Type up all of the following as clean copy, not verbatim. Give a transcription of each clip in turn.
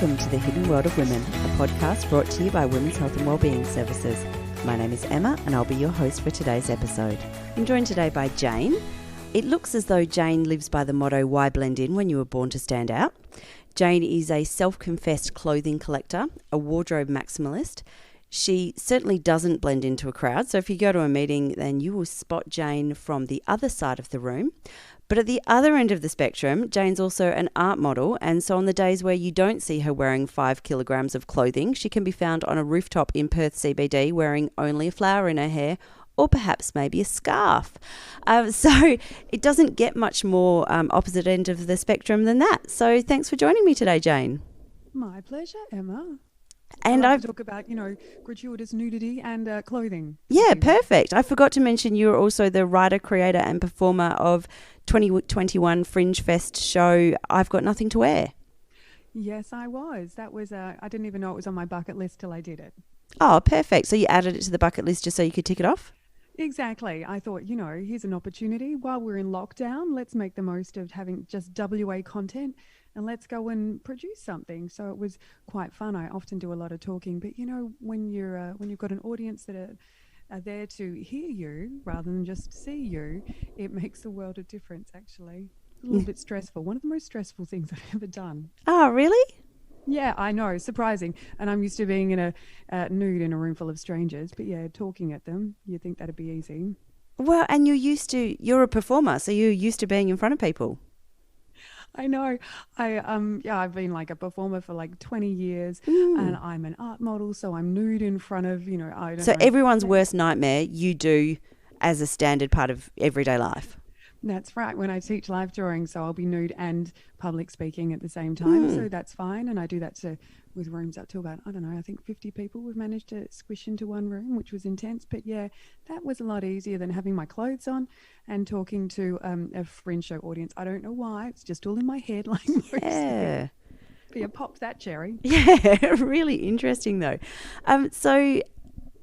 Welcome to the Hidden World of Women, a podcast brought to you by Women's Health and Wellbeing Services. My name is Emma and I'll be your host for today's episode. I'm joined today by Jane. It looks as though Jane lives by the motto, why blend in when you were born to stand out? Jane is a self-confessed clothing collector, a wardrobe maximalist. She certainly doesn't blend into a crowd, so if you go to a meeting, then you will spot Jane from the other side of the room. But at the other end of the spectrum, Jane's also an art model, and so on the days where you don't see her wearing 5 kilograms of clothing, she can be found on a rooftop in Perth CBD wearing only a flower in her hair, or perhaps maybe a scarf. So it doesn't get much more opposite end of the spectrum than that. So thanks for joining me today, Jane. My pleasure, Emma. And I talk about, gratuitous nudity and clothing. Yeah, perfect. I forgot to mention you are also the writer, creator and performer of 2021 Fringe Fest show, I've Got Nothing to Wear. Yes, I was. That was, I didn't even know it was on my bucket list till I did it. Oh, perfect. So you added it to the bucket list just so you could tick it off? Exactly. I thought, here's an opportunity. While we're in lockdown, let's make the most of having just WA content and let's go and produce something. So it was quite fun. I often do a lot of talking, but when you've got an audience that are there to hear you rather than just see you, it makes a world of difference, actually. A little bit stressful. One of the most stressful things I've ever done. Oh, really? Yeah, I know. Surprising. And I'm used to being in a nude in a room full of strangers. But yeah, talking at them, you'd think that'd be easy. Well, and you're a performer, so you're used to being in front of people. I know. I've been like a performer for like 20 years and I'm an art model, so I'm nude in front of, I don't know. So everyone's worst nightmare you do as a standard part of everyday life. That's right. When I teach live drawing, so I'll be nude and public speaking at the same time. So that's fine. And I do that with rooms up to about, I think 50 people we've managed to squish into one room, which was intense. But yeah, that was a lot easier than having my clothes on and talking to a fringe show audience. I don't know why. It's just all in my head. Yeah. But yeah, pop that cherry. Yeah, really interesting though. So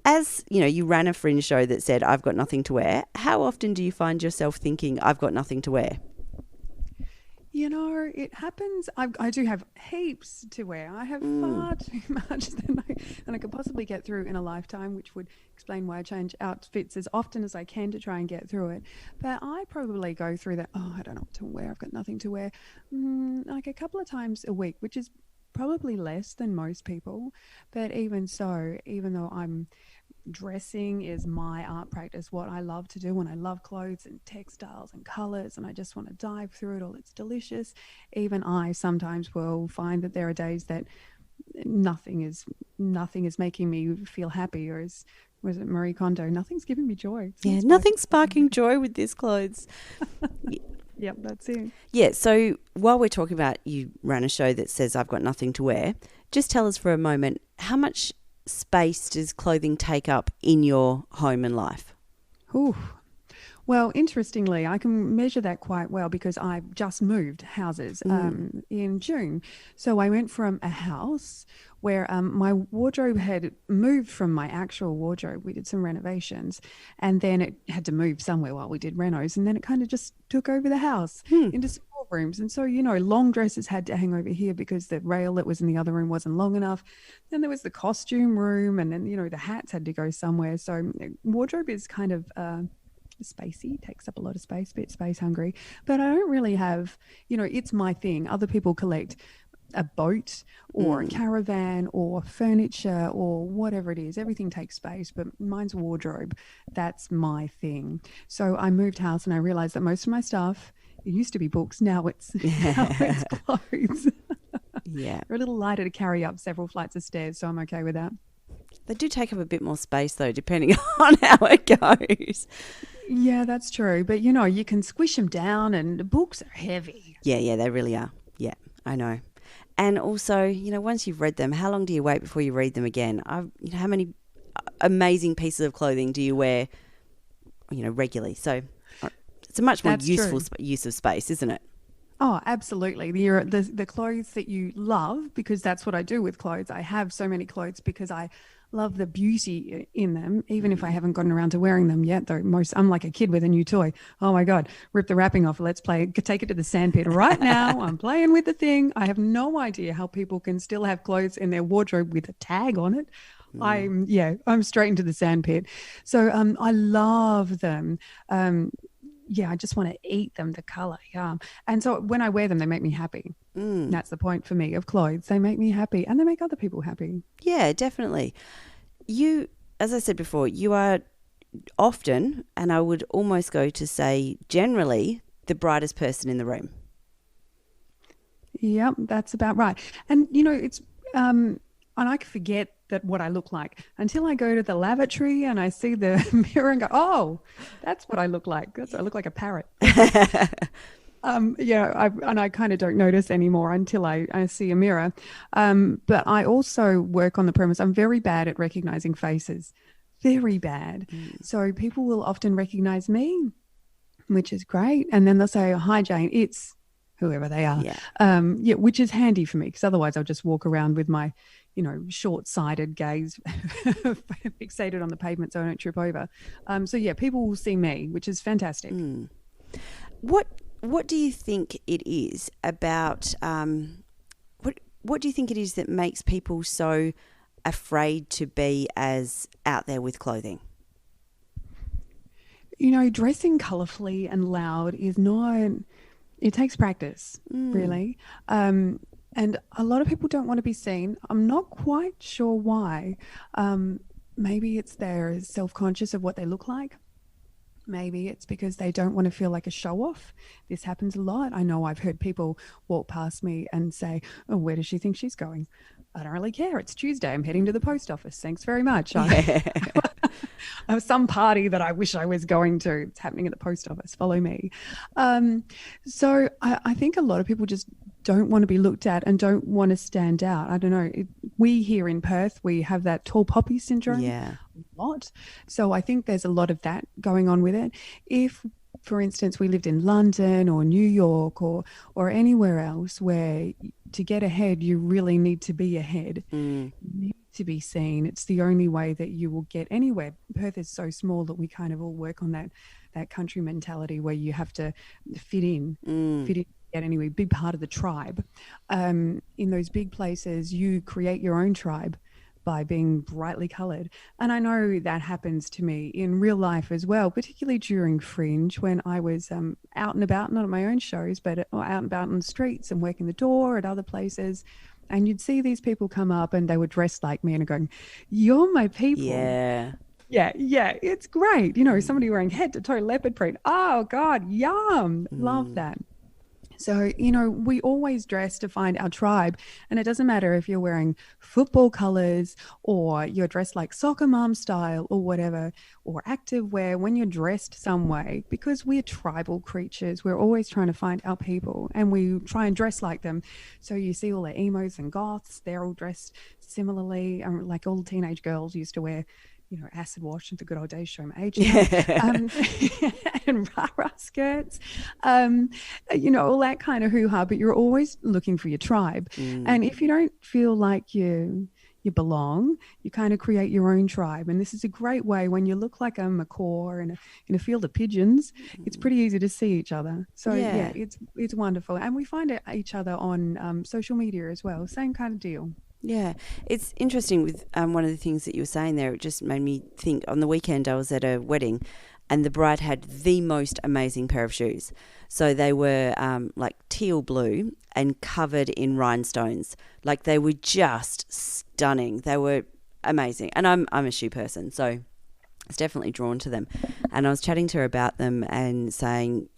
as you ran a fringe show that said, I've got nothing to wear. How often do you find yourself thinking, I've got nothing to wear? It happens. I do have heaps to wear. I have far too much than I could possibly get through in a lifetime, which would explain why I change outfits as often as I can to try and get through it. But I probably go through that, I don't know what to wear. I've got nothing to wear. Like a couple of times a week, which is probably less than most people. But even so, even though dressing is my art practice, what I love to do, and I love clothes and textiles and colors, and I just want to dive through it all. It's delicious. Even I sometimes will find that there are days that nothing is making me feel happy, or was it Marie Kondo? Nothing's giving me joy. Nothing's sparking joy with these clothes. Yep, that's it. Yeah, so while we're talking about you ran a show that says I've got nothing to wear, just tell us for a moment, how much space does clothing take up in your home and life? Ooh. Well, interestingly, I can measure that quite well because I just moved houses in June. So I went from a house where my wardrobe had moved from my actual wardrobe. We did some renovations and then it had to move somewhere while we did renos, and then it kind of just took over the house into small rooms. And so, long dresses had to hang over here because the rail that was in the other room wasn't long enough. Then there was the costume room, and then, the hats had to go somewhere. So wardrobe is kind of spacey, takes up a lot of space, bit space hungry, but I don't really have, it's my thing. Other people collect a boat or a caravan or furniture or whatever it is. Everything takes space, but mine's wardrobe. That's my thing. So I moved house and I realized that most of my stuff, it used to be books, now it's clothes. Yeah. They're a little lighter to carry up several flights of stairs, so I'm okay with that. They do take up a bit more space though, depending on how it goes. Yeah, that's true. But, you can squish them down, and the books are heavy. Yeah, they really are. Yeah, I know. And also, once you've read them, how long do you wait before you read them again? How many amazing pieces of clothing do you wear, regularly? So it's a much more useful use of space, isn't it? Oh, absolutely. The clothes that you love, because that's what I do with clothes. I have so many clothes because I love the beauty in them, even if I haven't gotten around to wearing them yet, though I'm like a kid with a new toy. Oh my God, rip the wrapping off. Let's play, take it to the sandpit right now. I'm playing with the thing. I have no idea how people can still have clothes in their wardrobe with a tag on it. I'm straight into the sandpit. So I love them. I just want to eat them, the color. Yeah. And so when I wear them, they make me happy. That's the point for me of clothes. They make me happy and they make other people happy. Yeah, definitely. You, as I said before, you are often, and I would almost go to say generally, the brightest person in the room. Yep, that's about right. And, it's, and I forget that what I look like until I go to the lavatory and I see the mirror and go, oh, that's what I look like. I look like a parrot. I kind of don't notice anymore until I see a mirror. But I also work on the premise. I'm very bad at recognizing faces, very bad. So people will often recognize me, which is great. And then they'll say, oh, hi, Jane, it's whoever they are. Which is handy for me because otherwise I'll just walk around with my, short-sighted gaze fixated on the pavement so I don't trip over. People will see me, which is fantastic. What do you think it is about, what do you think it is that makes people so afraid to be as out there with clothing? Dressing colourfully and loud is not, it takes practice, really. And a lot of people don't want to be seen. I'm not quite sure why. Maybe it's they're self-conscious of what they look like. Maybe it's because they don't want to feel like a show-off. This happens a lot. I know I've heard people walk past me and say, oh, where does she think she's going? I don't really care. It's Tuesday. I'm heading to the post office. Thanks very much. I have some party that I wish I was going to. It's happening at the post office. Follow me. So I think a lot of people just don't want to be looked at and don't want to stand out. I don't know. We here in Perth, we have that tall poppy syndrome a lot. So I think there's a lot of that going on with it. If, for instance, we lived in London or New York or anywhere else where to get ahead, you really need to be ahead. You need to be seen. It's the only way that you will get anywhere. Perth is so small that we kind of all work on that country mentality where you have to fit in, get anywhere, be part of the tribe. In those big places, you create your own tribe by being brightly coloured. And I know that happens to me in real life as well, particularly during Fringe when I was out and about, not at my own shows, but out and about on the streets and working the door at other places. And you'd see these people come up and they were dressed like me and going, you're my people. Yeah. Yeah, it's great. Somebody wearing head to toe leopard print. Oh, God, yum. Love that. So, we always dress to find our tribe. And it doesn't matter if you're wearing football colours or you're dressed like soccer mom style or whatever, or active wear, when you're dressed some way, because we're tribal creatures, we're always trying to find our people and we try and dress like them. So you see all the emos and goths, they're all dressed similarly. Like all the teenage girls used to wear acid wash at the good old days, show my age now. And rah-rah skirts, all that kind of hoo-ha, but you're always looking for your tribe. And if you don't feel like you belong, you kind of create your own tribe. And this is a great way when you look like a macaw in a field of pigeons, it's pretty easy to see each other. So it's wonderful. And we find each other on social media as well, same kind of deal. Yeah, it's interesting with one of the things that you were saying there. It just made me think. On the weekend, I was at a wedding and the bride had the most amazing pair of shoes. So they were like teal blue and covered in rhinestones. Like they were just stunning. They were amazing. And I'm a shoe person, so I was definitely drawn to them. And I was chatting to her about them and saying,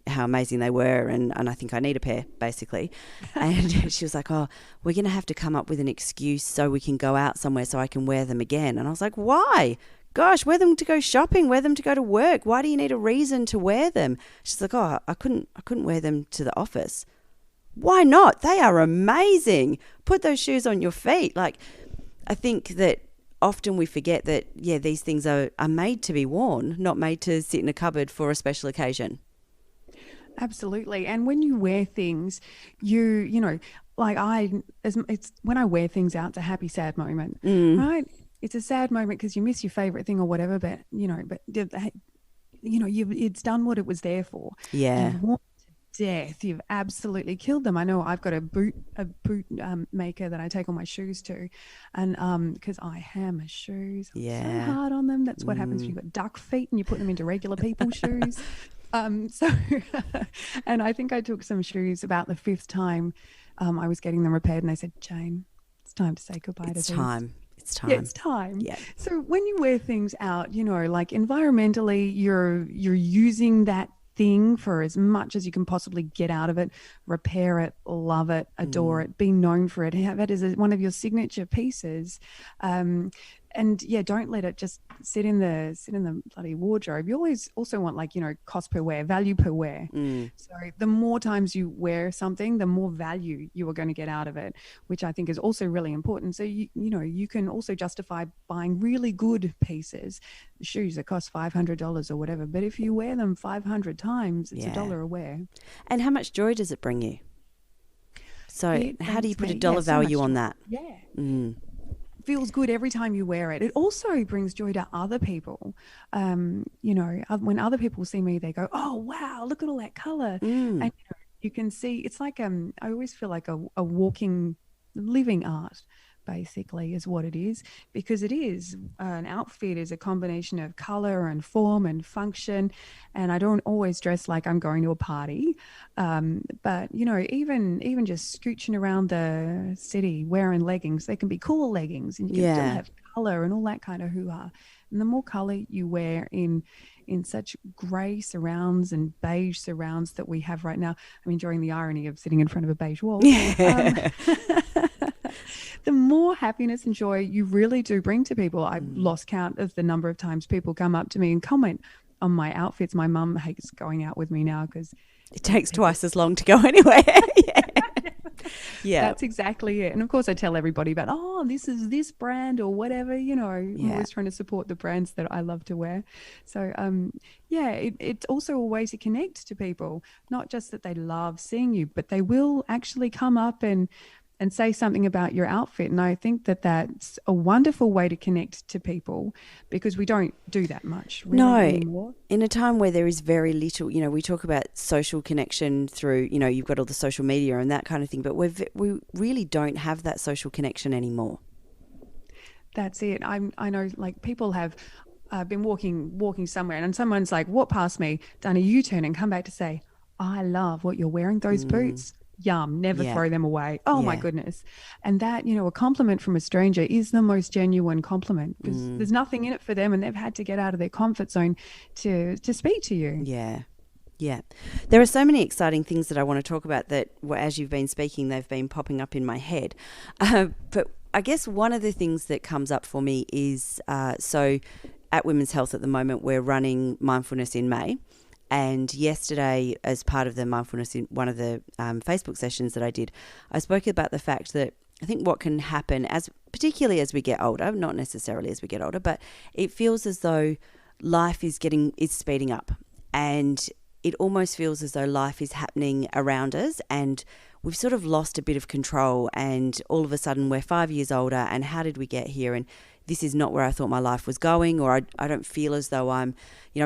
how amazing they were and I think I need a pair, basically. And she was like, oh, we're going to have to come up with an excuse so we can go out somewhere so I can wear them again. And I was like, why? Gosh, wear them to go shopping, wear them to go to work. Why do you need a reason to wear them? She's like, oh, I couldn't wear them to the office. Why not? They are amazing. Put those shoes on your feet. Like, I think that often we forget that, these things are made to be worn, not made to sit in a cupboard for a special occasion. Absolutely. And when you wear things, you know, like it's when I wear things out, it's a happy, sad moment, right? It's a sad moment because you miss your favorite thing or whatever, but it's done what it was there for. Yeah. You've worn it to death. You've absolutely killed them. I know I've got a boot maker that I take all my shoes to, and because I hammer shoes, I'm so hard on them. That's what happens when you've got duck feet and you put them into regular people's shoes. So, and I think I took some shoes about the fifth time I was getting them repaired, and they said, Jane, it's time to say goodbye to these. It's time. Yeah, it's time. Yeah. So when you wear things out, you know, like environmentally, you're using that thing for as much as you can possibly get out of it, repair it, love it, adore it, be known for it, have it as one of your signature pieces. And yeah, don't let it just sit in the bloody wardrobe. You always also want, like, you know, cost per wear, value per wear. So the more times you wear something, the more value you are going to get out of it, which I think is also really important. So you know, you can also justify buying really good pieces, shoes that cost $500 or whatever. But if you wear them 500 times, it's $1 a wear. And how much joy does it bring you? So how do you put a dollar so value on that? Yeah. Feels good every time you wear it. It also brings joy to other people. You know, when other people see me, they go, "Oh wow, look at all that color!" And you know, you can see. It's like I always feel like a walking, living art. Basically, is what it is, because it is an outfit is a combination of color and form and function. And I don't always dress like I'm going to a party, but you know, even just scooching around the city wearing leggings, they can be cool leggings, and you can still have color and all that kind of hoo-ha. And the more color you wear in such grey surrounds and beige surrounds that we have right now, I'm enjoying the irony of sitting in front of a beige wall. The more happiness and joy you really do bring to people. I've lost count of the number of times people come up to me and comment on my outfits. My mum hates going out with me now because it takes twice as long to go anywhere. Yeah. That's exactly it. And of course I tell everybody about, this is this brand or whatever, you know. I'm always trying to support the brands that I love to wear. So it's also a way to connect to people, not just that they love seeing you, but they will actually come up and say something about your outfit. And I think that that's a wonderful way to connect to people, because we don't do that much really anymore. In a time where there is very little, you know, we talk about social connection through, you know, you've got all the social media and that kind of thing, but we really don't have that social connection anymore. That's it. I know, like, people have been walking somewhere and someone's like walked past me, done a U-turn and come back to say, I love what you're wearing, those boots. Yum, never throw them away. Oh my goodness. And that, you know, a compliment from a stranger is the most genuine compliment, because there's nothing in it for them and they've had to get out of their comfort zone to speak to you. Yeah. There are so many exciting things that I want to talk about that, as you've been speaking, they've been popping up in my head. But I guess one of the things that comes up for me is, so at Women's Health at the moment, we're running Mindfulness in May. And yesterday, as part of the mindfulness in one of the Facebook sessions that I did, I spoke about the fact that I think what can happen, particularly as we get older, not necessarily as we get older, but it feels as though life is speeding up, and it almost feels as though life is happening around us, and we've sort of lost a bit of control, and all of a sudden we're 5 years older, and how did we get here? And this is not where I thought my life was going, or I don't feel as though I'm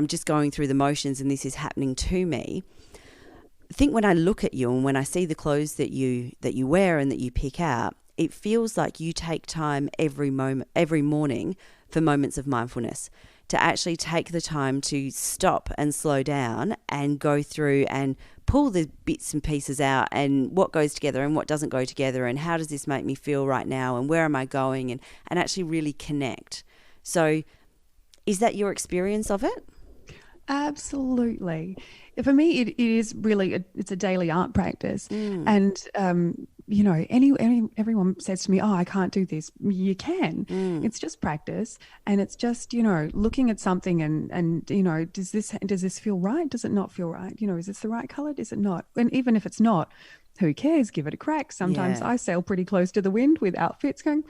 just going through the motions and this is happening to me. I think when I look at you and when I see the clothes that you wear and that you pick out, it feels like you take time every morning for moments of mindfulness, to actually take the time to stop and slow down and go through and pull the bits and pieces out, and what goes together and what doesn't go together, and how does this make me feel right now, and where am I going, and actually really connect. So is that your experience of it? Absolutely. For me, it is really it's a daily art practice. And you know, everyone says to me, I can't do this. You can. It's just practice, and it's just, you know, looking at something and you know, does this feel right? Does it not feel right? You know, is this the right color? Is it not? And even if it's not, who cares? Give it a crack. Sometimes I sail pretty close to the wind with outfits going,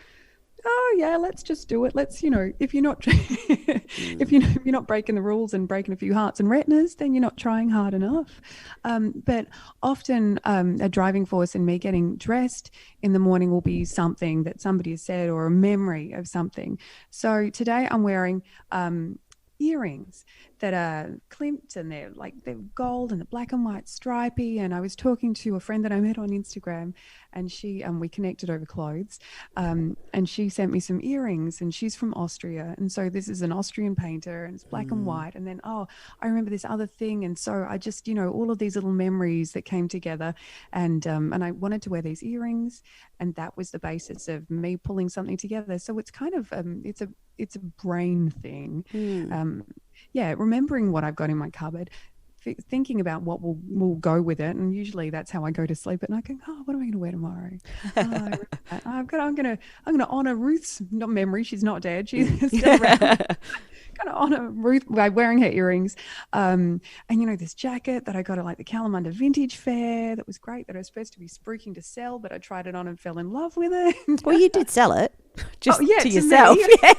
oh yeah, let's just do it. Let's, if you're not if you're not breaking the rules and breaking a few hearts and retinas, then you're not trying hard enough. But often a driving force in me getting dressed in the morning will be something that somebody has said or a memory of something. So today I'm wearing earrings that are clipped, and they're gold and the black and white stripy. And I was talking to a friend that I met on Instagram, and she we connected over clothes, and she sent me some earrings, and she's from Austria, and so this is an Austrian painter, and it's black and white. And then I remember this other thing, and so I just all of these little memories that came together, and I wanted to wear these earrings, and that was the basis of me pulling something together. So it's kind of it's a brain thing. Remembering what I've got in my cupboard, thinking about what will go with it, and usually that's how I go to sleep. And I go, what am I going to wear tomorrow? I'm going to honor Ruth's memory. She's not dead. She's still around. Going to honor Ruth by wearing her earrings. And this jacket that I got at the Kalamunda Vintage Fair that was great, that I was supposed to be spruiking to sell, but I tried it on and fell in love with it. Well, you did sell it just to yourself. Me. Yeah.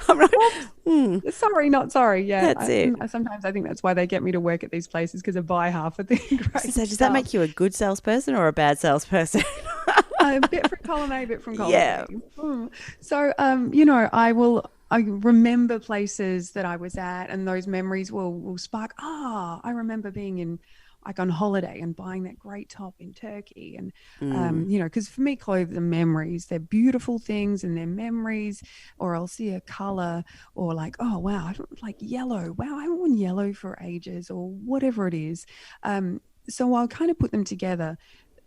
I'm like, sorry, not sorry. Yeah, that's it. Sometimes I think that's why they get me to work at these places, because I buy half of the great So does that make you a good salesperson or a bad salesperson? A bit from column A, a bit from column Yeah. B. So, I remember places that I was at, and those memories will spark. I remember being on holiday and buying that great top in Turkey. And, because for me, clothes are memories. They're beautiful things and they're memories. Or I'll see a color, or oh, wow, I don't like yellow. Wow, I haven't worn yellow for ages, or whatever it is. So I'll kind of put them together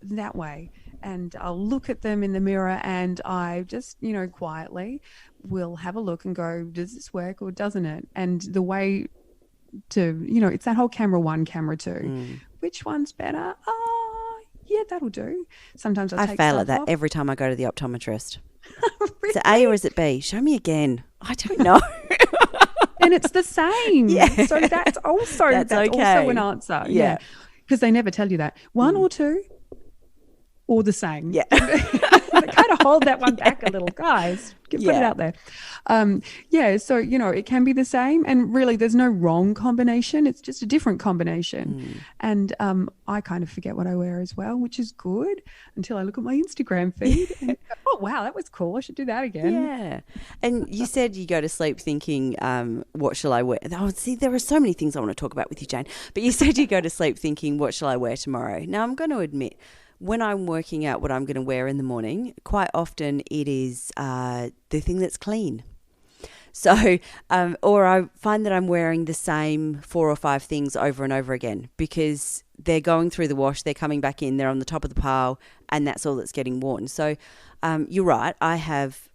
that way. And I'll look at them in the mirror, and I just, quietly will have a look and go, does this work or doesn't it? And the way to, it's that whole camera 1, camera 2. Which one's better? Yeah, that'll do. Sometimes I fail at that off. every time I go to the optometrist. Really? Is it A or is it B? Show me again. I don't know. And it's the same. Yeah. So that's also okay. also an answer. Yeah. Because they never tell you that. 1 or 2 or the same. Yeah. They kind of hold that one back a little, guys. Put it out there. So, it can be the same, and really there's no wrong combination. It's just a different combination. And I kind of forget what I wear as well, which is good, until I look at my Instagram feed and go, oh, wow, that was cool. I should do that again. Yeah. And you said you go to sleep thinking, what shall I wear? Oh, see, there are so many things I want to talk about with you, Jane. But you said you go to sleep thinking, what shall I wear tomorrow? Now, I'm going to admit, when I'm working out what I'm going to wear in the morning, quite often it is the thing that's clean. So, or I find that I'm wearing the same 4 or 5 things over and over again, because they're going through the wash, they're coming back in, they're on the top of the pile, and that's all that's getting worn. So you're right, I have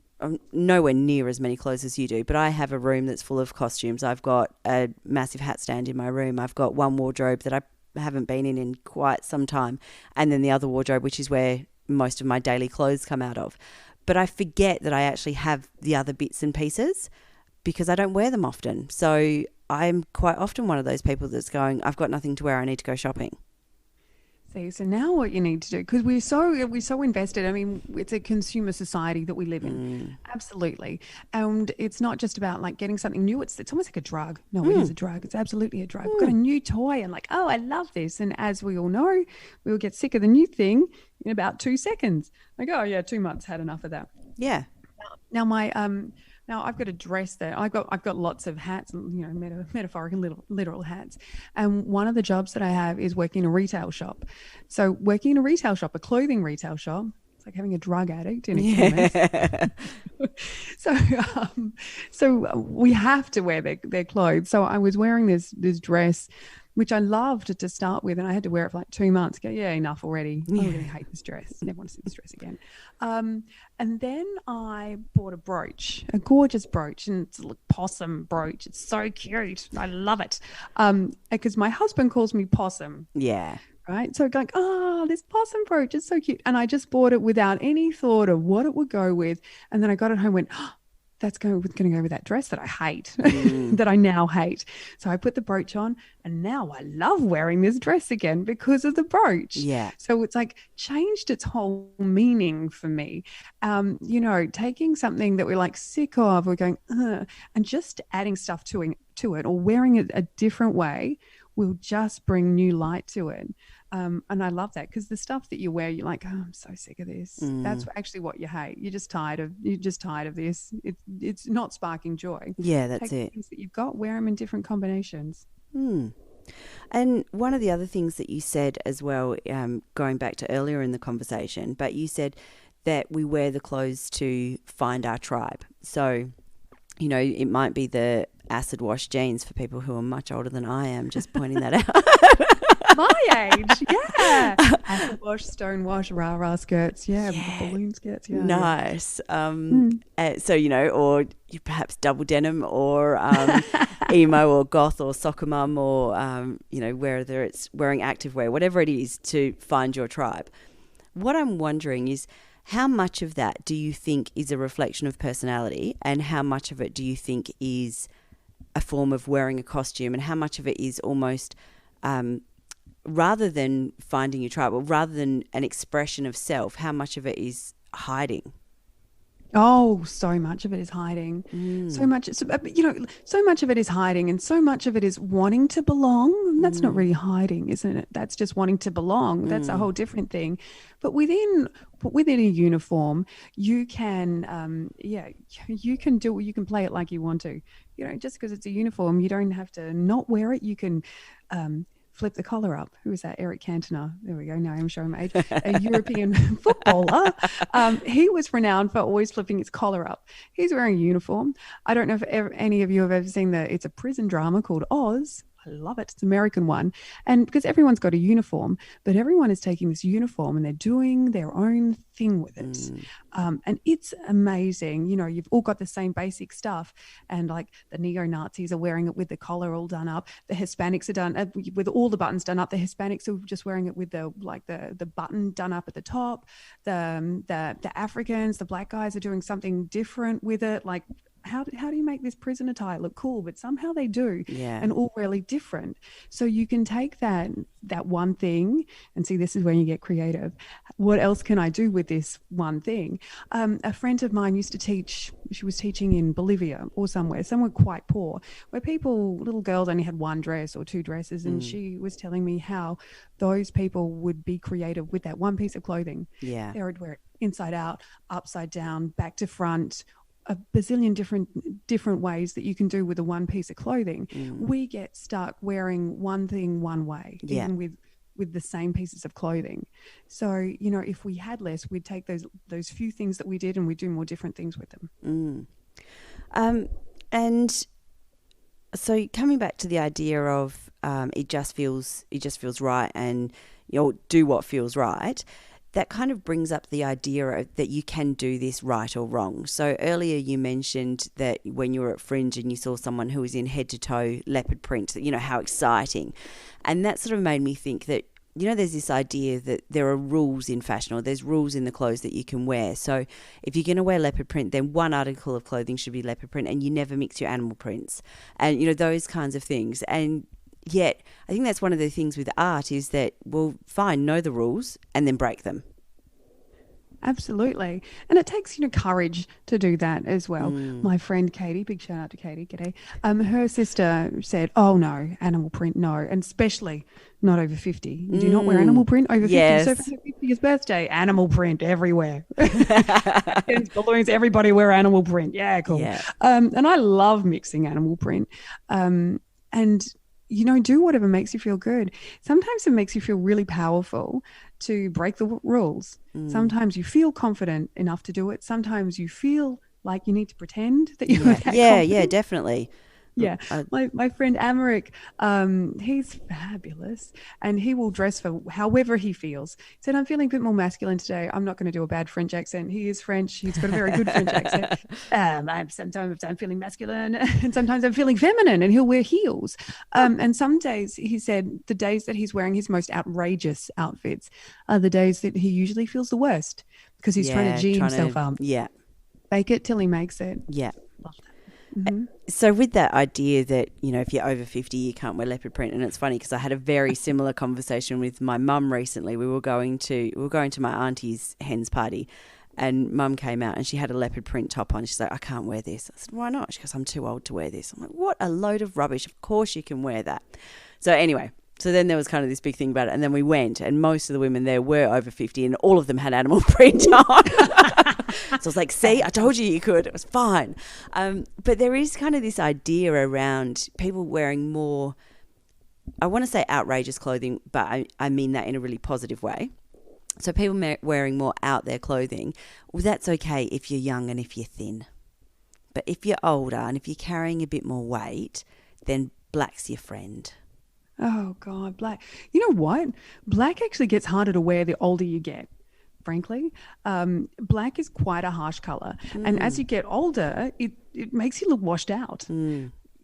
nowhere near as many clothes as you do, but I have a room that's full of costumes. I've got a massive hat stand in my room. I've got one wardrobe that I haven't been in quite some time, and then the other wardrobe, which is where most of my daily clothes come out of. But I forget that I actually have the other bits and pieces because I don't wear them often. So I'm quite often one of those people that's going, I've got nothing to wear, I need to go shopping. So now what you need to do, because we're so invested. I mean, it's a consumer society that we live in. Absolutely. And it's not just about getting something new. It's almost like a drug. No, it is a drug. It's absolutely a drug. We've got a new toy and oh, I love this. And as we all know, we will get sick of the new thing in about 2 seconds. Oh yeah, 2 months, had enough of that. Yeah. Now I've got a dress that I've got lots of hats, metaphorical literal hats. And one of the jobs that I have is working in a retail shop. So working in a retail shop, a clothing retail shop, it's like having a drug addict in a chemist. So we have to wear their clothes. So I was wearing this dress, which I loved to start with, and I had to wear it for 2 months. Go, yeah, enough already. I really hate this dress. Never want to see this dress again. And then I bought a brooch, a gorgeous brooch, and it's a possum brooch. It's so cute. I love it. Because my husband calls me Possum. Yeah. Right. So this possum brooch is so cute. And I just bought it without any thought of what it would go with. And then I got it home and went, that's going to go with that dress that I hate, that I now hate. So I put the brooch on, and now I love wearing this dress again because of the brooch. Yeah. So it's like changed its whole meaning for me. Taking something that we're like sick of, we're going, and just adding stuff to it or wearing it a different way will just bring new light to it. And I love that, because the stuff that you wear, you're like, oh, I'm so sick of this. That's actually what you hate. You're just tired of this. It's not sparking joy. Yeah, that's Take it. things that you've got, wear them in different combinations. And one of the other things that you said as well, going back to earlier in the conversation, but you said that we wear the clothes to find our tribe. So, it might be the acid wash jeans for people who are much older than I am, just pointing that out. My age, yeah. Acid wash, stone wash, rah-rah skirts, balloon skirts, yeah. Nice. Or you perhaps double denim, or emo or goth or soccer mum, or, whether it's wearing activewear, whatever it is, to find your tribe. What I'm wondering is, how much of that do you think is a reflection of personality, and how much of it do you think is a form of wearing a costume, and how much of it is almost rather than finding your tribe, or rather than an expression of self, how much of it is hiding? Oh, so much of it is hiding. So much of it is hiding, and so much of it is wanting to belong. That's not really hiding, isn't it? That's just wanting to belong. That's a whole different thing. But within a uniform, you can, you can play it like you want to. Just because it's a uniform, you don't have to not wear it. You can flip the collar up. Who is that? Eric Cantona. There we go. Now I'm showing my age. A European footballer. He was renowned for always flipping his collar up. He's wearing a uniform. I don't know if any of you have ever seen it's a prison drama called Oz. I love it. It's an American one. And because everyone's got a uniform, but everyone is taking this uniform and they're doing their own thing with it. And it's amazing. You've all got the same basic stuff. And like the neo-Nazis are wearing it with the collar all done up. The Hispanics are done with all the buttons done up. The Hispanics are just wearing it with the button done up at the top. The Africans, the black guys are doing something different with it. Like, how do you make this prison attire look cool? But somehow they do, and all really different. So you can take that one thing and see, this is where you get creative. What else can I do with this one thing? A friend of mine used to teach. She was teaching in Bolivia or somewhere quite poor, where little girls only had one dress or two dresses, and she was telling me how those people would be creative with that one piece of clothing. Yeah, they would wear it inside out, upside down, back to front. A bazillion different ways that you can do with a one piece of clothing. We get stuck wearing one thing one way, even with the same pieces of clothing. So, if we had less, we'd take those few things that we did and we'd do more different things with them. And so coming back to the idea of it just feels right, and do what feels right. That kind of brings up the idea that you can do this right or wrong. So earlier you mentioned that when you were at Fringe and you saw someone who was in head-to-toe leopard print, how exciting. And that sort of made me think that, there's this idea that there are rules in fashion, or there's rules in the clothes that you can wear. So if you're going to wear leopard print, then one article of clothing should be leopard print, and you never mix your animal prints. And, those kinds of things. And yet, I think that's one of the things with art is that, well, fine, know the rules and then break them. Absolutely. And it takes, courage to do that as well. My friend Katie, big shout out to Katie, g'day. Her sister said, oh no, animal print, no. And especially not over 50. You do not wear animal print over 50. Yes. So for her 50th birthday, animal print everywhere. Balloons, everybody wear animal print. Yeah, cool. Yeah. And I love mixing animal print. And do whatever makes you feel good. Sometimes it makes you feel really powerful to break the rules. Sometimes you feel confident enough to do it. Sometimes you feel like you need to pretend that you're that confident. Yeah, definitely. Yeah. My friend Amaric, he's fabulous, and he will dress for however he feels. He said, I'm feeling a bit more masculine today. I'm not going to do a bad French accent. He is French. He's got a very good French accent. Sometimes I'm feeling masculine and sometimes I'm feeling feminine, and he'll wear heels. And some days, he said, the days that he's wearing his most outrageous outfits are the days that he usually feels the worst, because he's trying to G himself up. Yeah. Fake it till he makes it. Yeah. Love that. Mm-hmm. So with that idea that, if you're over 50, you can't wear leopard print. And it's funny because I had a very similar conversation with my mum recently. We were going to my auntie's hens party, and mum came out and she had a leopard print top on. She's like, I can't wear this. I said, why not? She goes, I'm too old to wear this. I'm like, what a load of rubbish. Of course you can wear that. So anyway, so then there was kind of this big thing about it. And then we went, and most of the women there were over 50, and all of them had animal print on. So I was like, see, I told you could. It was fine. But there is kind of this idea around people wearing more, I want to say outrageous clothing, but I mean that in a really positive way. So people wearing more out there clothing, well, that's okay if you're young and if you're thin. But if you're older and if you're carrying a bit more weight, then black's your friend. Oh, God, black. You know what? Black actually gets harder to wear the older you get, frankly. Black is quite a harsh color. And as you get older, it makes you look washed out.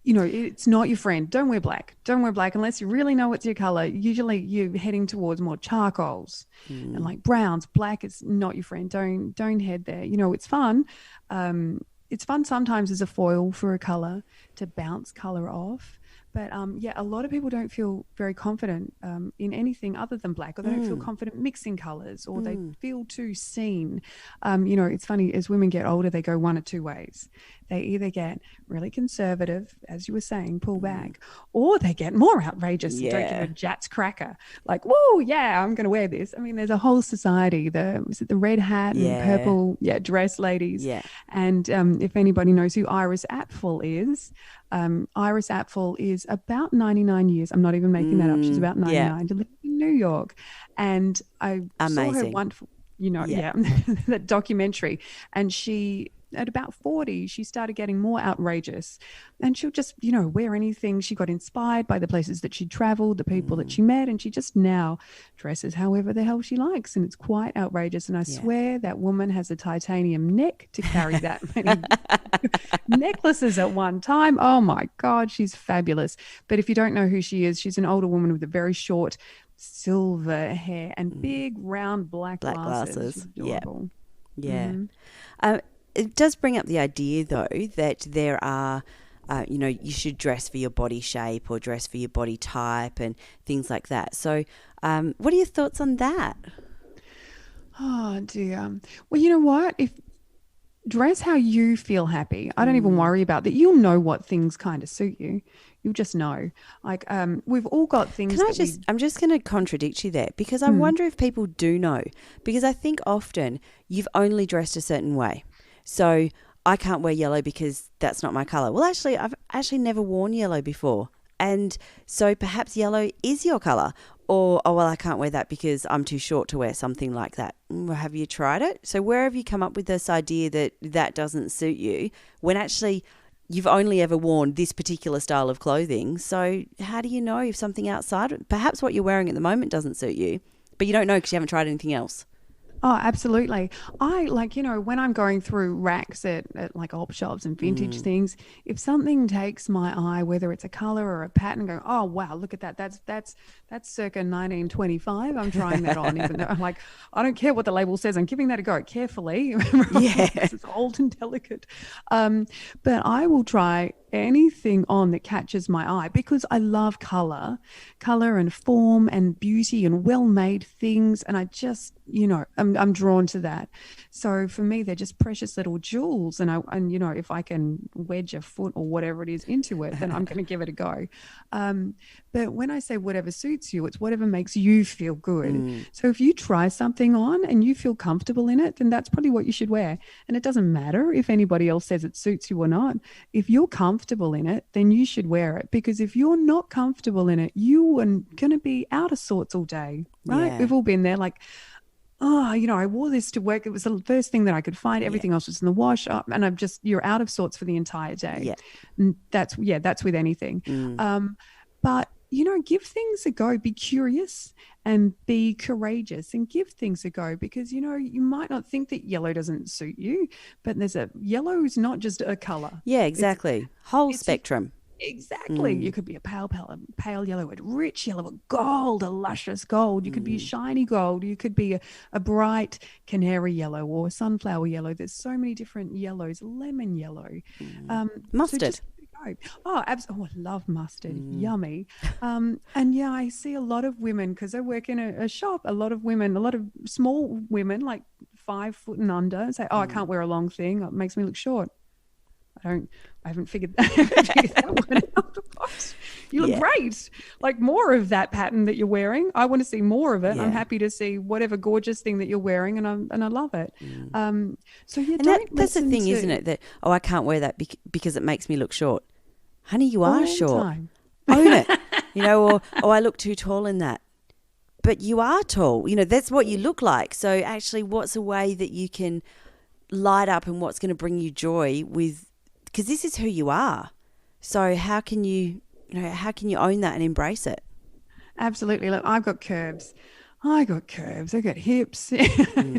It's not your friend. Don't wear black. Don't wear black unless you really know it's your color. Usually you're heading towards more charcoals and like browns. Black is not your friend. Don't head there. It's fun. It's fun sometimes as a foil for a color to bounce color off. But a lot of people don't feel very confident in anything other than black, or they don't feel confident mixing colors, or they feel too seen. It's funny, as women get older, they go one of two ways. They either get really conservative, as you were saying, pull back, or they get more outrageous and don't give a Jats cracker. Like, whoa, yeah, I'm going to wear this. I mean, there's a whole society, the red hat and purple dress ladies. Yeah. And if anybody knows who Iris Apfel is, Iris Apfel is about 99 years. I'm not even making that up. She's about 99 to live in New York. And I saw her wonderful, that documentary. And she, at about 40, she started getting more outrageous. And she'll just, wear anything. She got inspired by the places that she traveled, the people that she met. And she just now dresses however the hell she likes. And it's quite outrageous. And I swear that woman has a titanium neck to carry that many necklaces at one time. Oh, my God, she's fabulous. But if you don't know who she is, she's an older woman with a very short silver hair and big, round black glasses. Adorable. Yeah. It does bring up the idea, though, that there are, you should dress for your body shape or dress for your body type and things like that. So what are your thoughts on that? Oh, dear. Well, you know what? If dress how you feel happy. I don't even worry about that. You'll know what things kind of suit you. You'll just know. Like we've all got things. I'm just going to contradict you there, because I wonder if people do know, because I think often you've only dressed a certain way. So I can't wear yellow because that's not my colour. Well, actually, I've actually never worn yellow before. And so perhaps yellow is your colour. Or, I can't wear that because I'm too short to wear something like that. Have you tried it? So where have you come up with this idea that that doesn't suit you when actually you've only ever worn this particular style of clothing? So how do you know if something outside, perhaps what you're wearing at the moment doesn't suit you, but you don't know because you haven't tried anything else? Oh, absolutely. I when I'm going through racks at like op shops and vintage things, if something takes my eye, whether it's a color or a pattern, go, oh, wow, look at that. That's circa 1925. I'm trying that on, even though I'm like, I don't care what the label says. I'm giving that a go carefully. It's old and delicate. But I will try anything on that catches my eye because I love color and form and beauty and well-made things. And I just, I'm drawn to that. So for me, they're just precious little jewels. And if I can wedge a foot or whatever it is into it, then I'm going to give it a go. But when I say whatever suits you, it's whatever makes you feel good. So if you try something on and you feel comfortable in it, then that's probably what you should wear. And it doesn't matter if anybody else says it suits you or not. If you're comfortable in it, then you should wear it. Because if you're not comfortable in it, you are going to be out of sorts all day, right? Yeah. We've all been there, like, I wore this to work. It was the first thing that I could find. Everything else was in the wash up, and you're out of sorts for the entire day. Yeah. And that's with anything. But give things a go. Be curious and be courageous and give things a go because, you might not think that yellow doesn't suit you, but yellow is not just a color. Yeah, exactly. Whole spectrum. Exactly. You could be a pale yellow, a rich yellow, a gold, a luscious gold. You could be a shiny gold. You could be a bright canary yellow or sunflower yellow. There's so many different yellows, lemon yellow. Mustard. So just go. Oh, absolutely. Oh, I love mustard. Yummy. And yeah, I see a lot of women, because I work in a shop, a lot of women, a lot of small women, like 5 foot and under, say, oh, I can't wear a long thing. It makes me look short. I haven't figured that one out. You look great. Like more of that pattern that you're wearing. I want to see more of it. Yeah. I'm happy to see whatever gorgeous thing that you're wearing, and I love it. So yeah, And that's the thing, isn't it? That, oh, I can't wear that because it makes me look short. Honey, you are short. Own it. Or I look too tall in that. But you are tall. That's what you look like. So actually, what's a way that you can light up and what's going to bring you joy with, because this is who you are. So how can you own that and embrace it? Absolutely. Look, I've got curves. I got hips,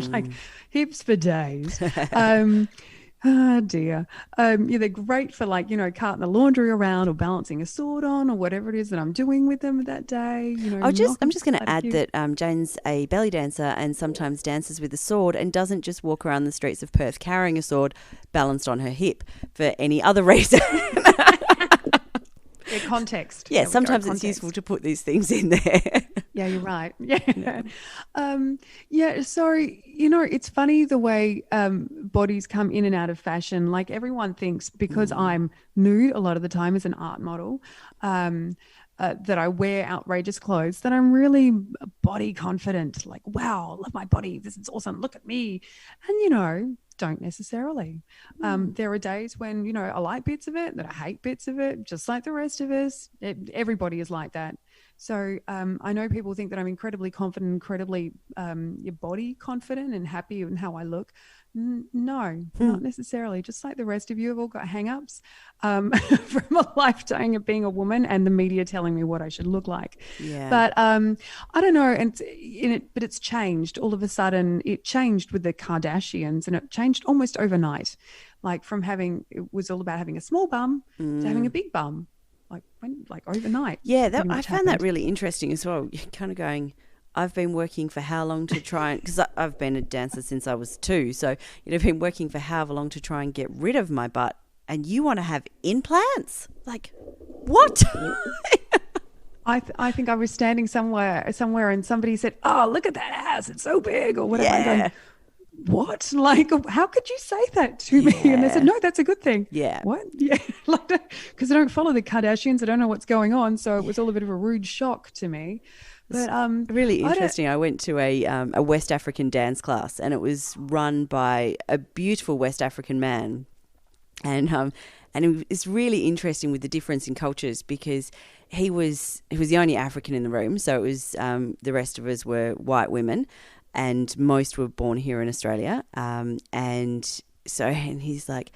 like hips for days. Oh dear. They're great for carting the laundry around or balancing a sword on or whatever it is that I'm doing with them that day. I'm just going to add that Jane's a belly dancer and sometimes dances with a sword and doesn't just walk around the streets of Perth carrying a sword balanced on her hip for any other reason. Yeah, context. Yeah, sometimes it's useful to put these things in there. Yeah, you're right. Yeah. So, it's funny the way bodies come in and out of fashion. Like everyone thinks because I'm nude a lot of the time as an art model, that I wear outrageous clothes, that I'm really body confident. Like, wow, I love my body. This is awesome. Look at me. And, don't necessarily. There are days when, I like bits of it, that I hate bits of it, just like the rest of us. Everybody is like that. So I know people think that I'm incredibly confident, incredibly body confident and happy in how I look. No, not necessarily. Just like the rest of you have all got hang-ups from a lifetime of being a woman and the media telling me what I should look like. Yeah. But I don't know. But it's changed. All of a sudden, it changed with the Kardashians, and it changed almost overnight. Like it was all about having a small bum to having a big bum. Like overnight. Yeah, I found that really interesting as well. You're kind of going, I've been working for how long to try and, because I've been a dancer since I was 2, so I've been working for however long to try and get rid of my butt, and you want to have implants? Like, what? I think I was standing somewhere and somebody said, "Oh, look at that ass, it's so big," or whatever. I'm going, what? Like, how could you say that to me? And they said, no, that's a good thing. Yeah. What? Yeah. Because I don't follow the Kardashians. I don't know what's going on. So it was all a bit of a rude shock to me. But really interesting. I went to a West African dance class, and it was run by a beautiful West African man. And it's really interesting with the difference in cultures, because he was the only African in the room. So it was the rest of us were white women, and most were born here in Australia. And he's like,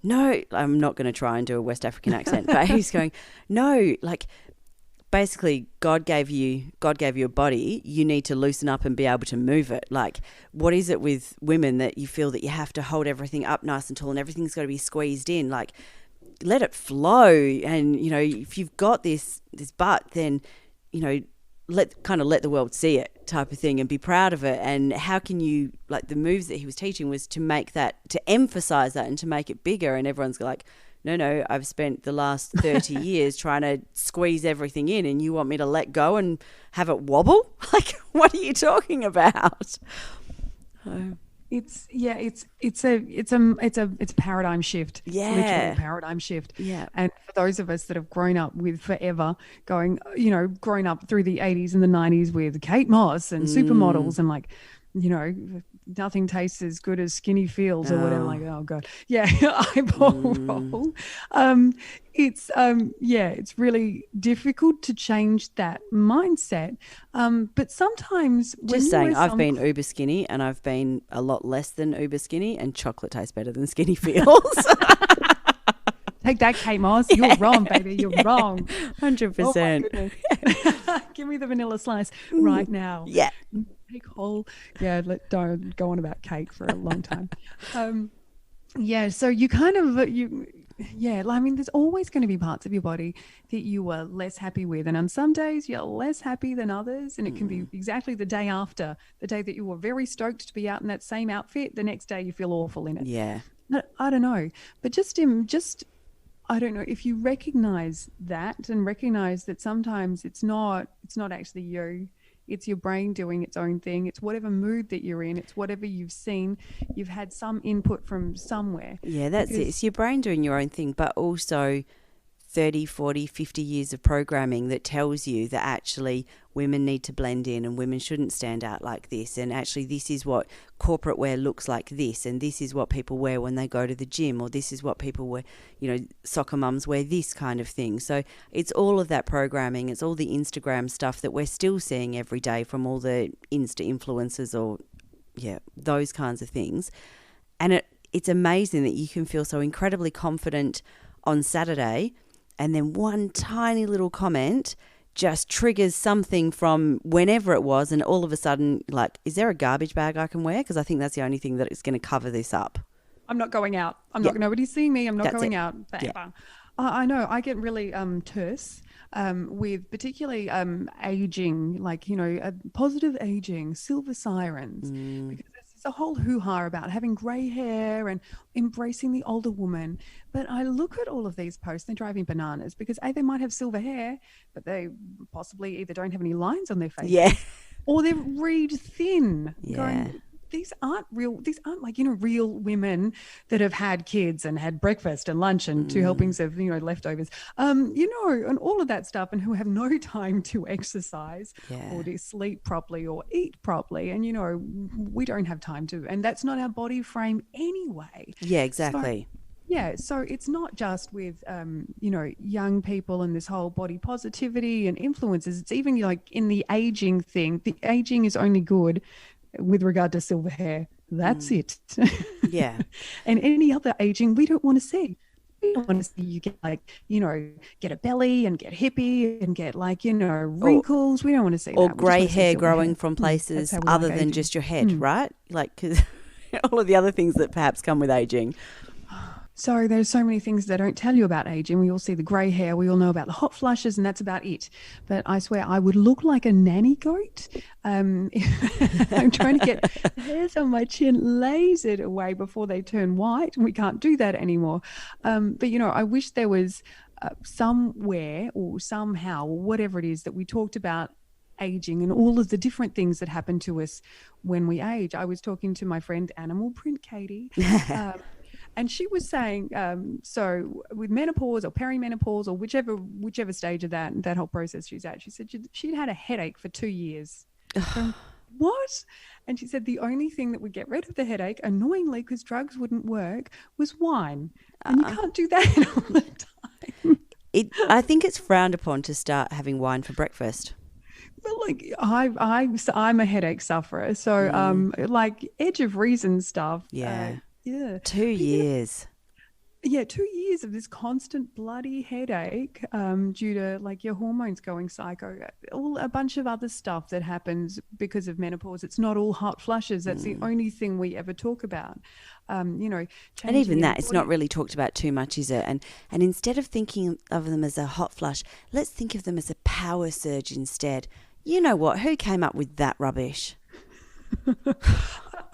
no, I'm not going to try and do a West African accent, but he's going, no, like, basically God gave you a body, you need to loosen up and be able to move it. Like, what is it with women that you feel that you have to hold everything up nice and tall and everything's got to be squeezed in? Like, let it flow. And, if you've got this butt, then, let the world see it, type of thing, and be proud of it. And how can you, like, the moves that he was teaching was to make that, to emphasize that and to make it bigger. And everyone's like, no, I've spent the last 30 years trying to squeeze everything in, and you want me to let go and have it wobble? Like, what are you talking about? It's a paradigm shift. Yeah. Literally a paradigm shift. Yeah. And for those of us that have grown up with forever grown up through the 80s and the 90s with Kate Moss and supermodels and nothing tastes as good as skinny feels or whatever. Like, oh God. Yeah. Eyeball roll. It's really difficult to change that mindset. But sometimes just saying, I've been uber skinny and I've been a lot less than uber skinny, and chocolate tastes better than skinny feels. Take that, Kate Moss. You're wrong, baby. You're wrong. 100%. Oh, give me the vanilla slice right now. Yeah. Cake hole. Yeah, don't go on about cake for a long time. So you kind of Yeah, I mean, there's always going to be parts of your body that you are less happy with. And on some days, you're less happy than others. And it can be exactly the day after, the day that you were very stoked to be out in that same outfit. The next day, you feel awful in it. Yeah. I don't know. But I don't know if you recognize that and recognize that sometimes it's not actually you. It's your brain doing its own thing. It's whatever mood that you're in. It's whatever you've seen. You've had some input from somewhere. Yeah, that's it. It's your brain doing your own thing, but also 30, 40, 50 years of programming that tells you that actually women need to blend in and women shouldn't stand out like this. And actually this is what corporate wear looks like this. And this is what people wear when they go to the gym, or this is what people wear, soccer mums wear this kind of thing. So it's all of that programming. It's all the Instagram stuff that we're still seeing every day from all the Insta influencers or, those kinds of things. And it's amazing that you can feel so incredibly confident on Saturday, and then one tiny little comment just triggers something from whenever it was, and all of a sudden, like, is there a garbage bag I can wear? Because I think that's the only thing that is going to cover this up. I'm not going out. Nobody's seeing me. I'm not going out. Yeah. I know. I get really terse with particularly aging, like, positive aging, silver sirens, because there's a whole hoo-ha about having grey hair and embracing the older woman. But I look at all of these posts, they're driving bananas because they might have silver hair, but they possibly either don't have any lines on their face, or they're reed thin. Going, these aren't real women that have had kids and had breakfast and lunch and two helpings of leftovers, and all of that stuff, and who have no time to exercise or to sleep properly or eat properly, and we don't have time to, and that's not our body frame anyway. Exactly. So it's not just with young people and this whole body positivity and influences. It's even like in the aging thing. The aging is only good with regard to silver hair. That's it. Yeah. And any other aging we don't want to see. We don't want to see you get get a belly and get hippie and get wrinkles. We don't want to see or that. grey hair growing from places other than just your head, right? Like, because all of the other things that perhaps come with aging. So there's so many things they don't tell you about aging. We all see the grey hair. We all know about the hot flushes, and that's about it. But I swear I would look like a nanny goat. I'm trying to get the hairs on my chin lasered away before they turn white. We can't do that anymore. But, I wish there was somewhere or somehow or whatever it is that we talked about aging and all of the different things that happen to us when we age. I was talking to my friend Animal Print Katie. And she was saying, so with menopause or perimenopause or whichever stage of that whole process she's at, she said she'd had a headache for 2 years. What? And she said the only thing that would get rid of the headache, annoyingly, because drugs wouldn't work, was wine. And you can't do that all the time. I think it's frowned upon to start having wine for breakfast. But I'm a headache sufferer, so edge of reason stuff. Yeah. 2 years. years. 2 years of this constant bloody headache due to your hormones going psycho, a bunch of other stuff that happens because of menopause. It's not all hot flushes. That's the only thing we ever talk about. And even that, it's not really talked about too much, is it? And instead of thinking of them as a hot flush, let's think of them as a power surge instead. You know what? Who came up with that rubbish?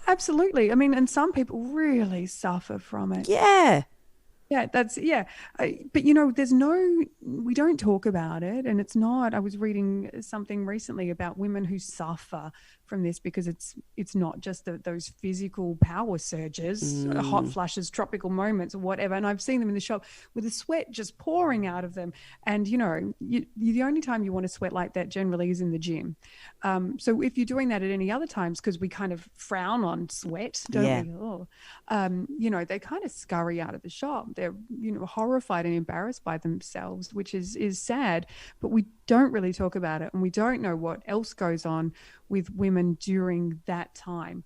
Absolutely. I mean, and some people really suffer from it. Yeah. Yeah, but we don't talk about it. And it's not, I was reading something recently about women who suffer from this because it's not just those physical power surges, hot flushes, tropical moments or whatever. And I've seen them in the shop with the sweat just pouring out of them. And, the only time you want to sweat like that generally is in the gym. So if you're doing that at any other times, because we kind of frown on sweat, don't we? Oh. They kind of scurry out of the shop. They're, horrified and embarrassed by themselves, which is sad, but we don't really talk about it. And we don't know what else goes on with women during that time.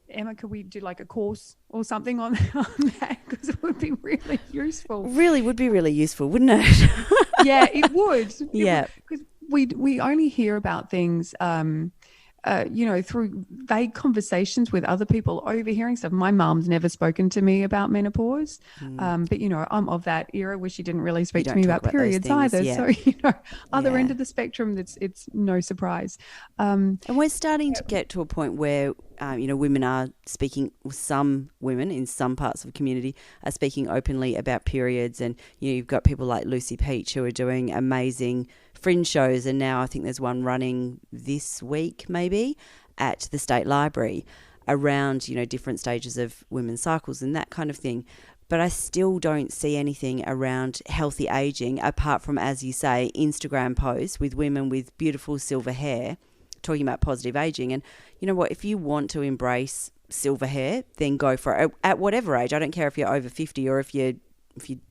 Emma, could we do a course or something on that? Because it would be really useful. Really would be really useful, wouldn't it? Yeah, it would. Yeah. Because we only hear about things through vague conversations with other people, overhearing stuff. My mom's never spoken to me about menopause, but I'm of that era where she didn't really speak to me about periods either. Yeah. So other end of the spectrum, it's no surprise. And we're starting to get to a point where women are speaking. Some women in some parts of the community are speaking openly about periods, and you've got people like Lucy Peach who are doing amazing fringe shows, and now I think there's one running this week maybe at the State Library around different stages of women's cycles and that kind of thing. But I still don't see anything around healthy aging apart from, as you say, Instagram posts with women with beautiful silver hair talking about positive aging. And you know what, if you want to embrace silver hair, then go for it at whatever age. I don't care if you're over 50 or if you're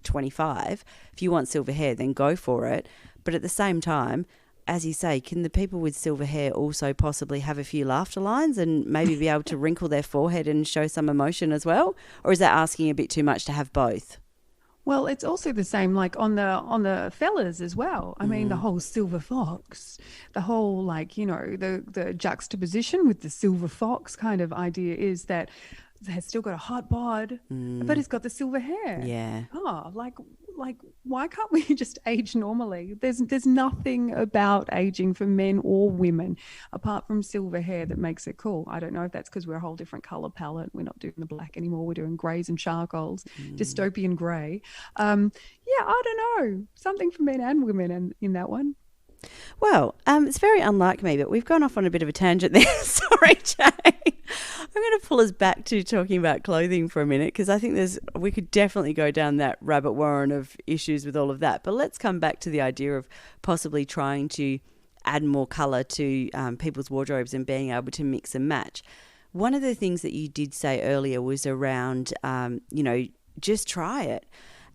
25. If you want silver hair, then go for it. But at the same time, as you say, can the people with silver hair also possibly have a few laughter lines and maybe be able to wrinkle their forehead and show some emotion as well? Or is that asking a bit too much to have both? Well, it's also the same like on the fellas as well. I mean, the whole silver fox, the whole the juxtaposition with the silver fox kind of idea is that has still got a hot bod, but it's got the silver hair. Yeah. Oh, like why can't we just age normally? There's nothing about aging for men or women apart from silver hair that makes it cool. I don't know if that's because we're a whole different color palette. We're not doing the black anymore. We're doing grays and charcoals, dystopian gray. I don't know. Something for men and women in that one. Well, it's very unlike me, but we've gone off on a bit of a tangent there. Sorry, Jane. I'm going to pull us back to talking about clothing for a minute because I think we could definitely go down that rabbit warren of issues with all of that. But let's come back to the idea of possibly trying to add more colour to people's wardrobes and being able to mix and match. One of the things that you did say earlier was around, just try it.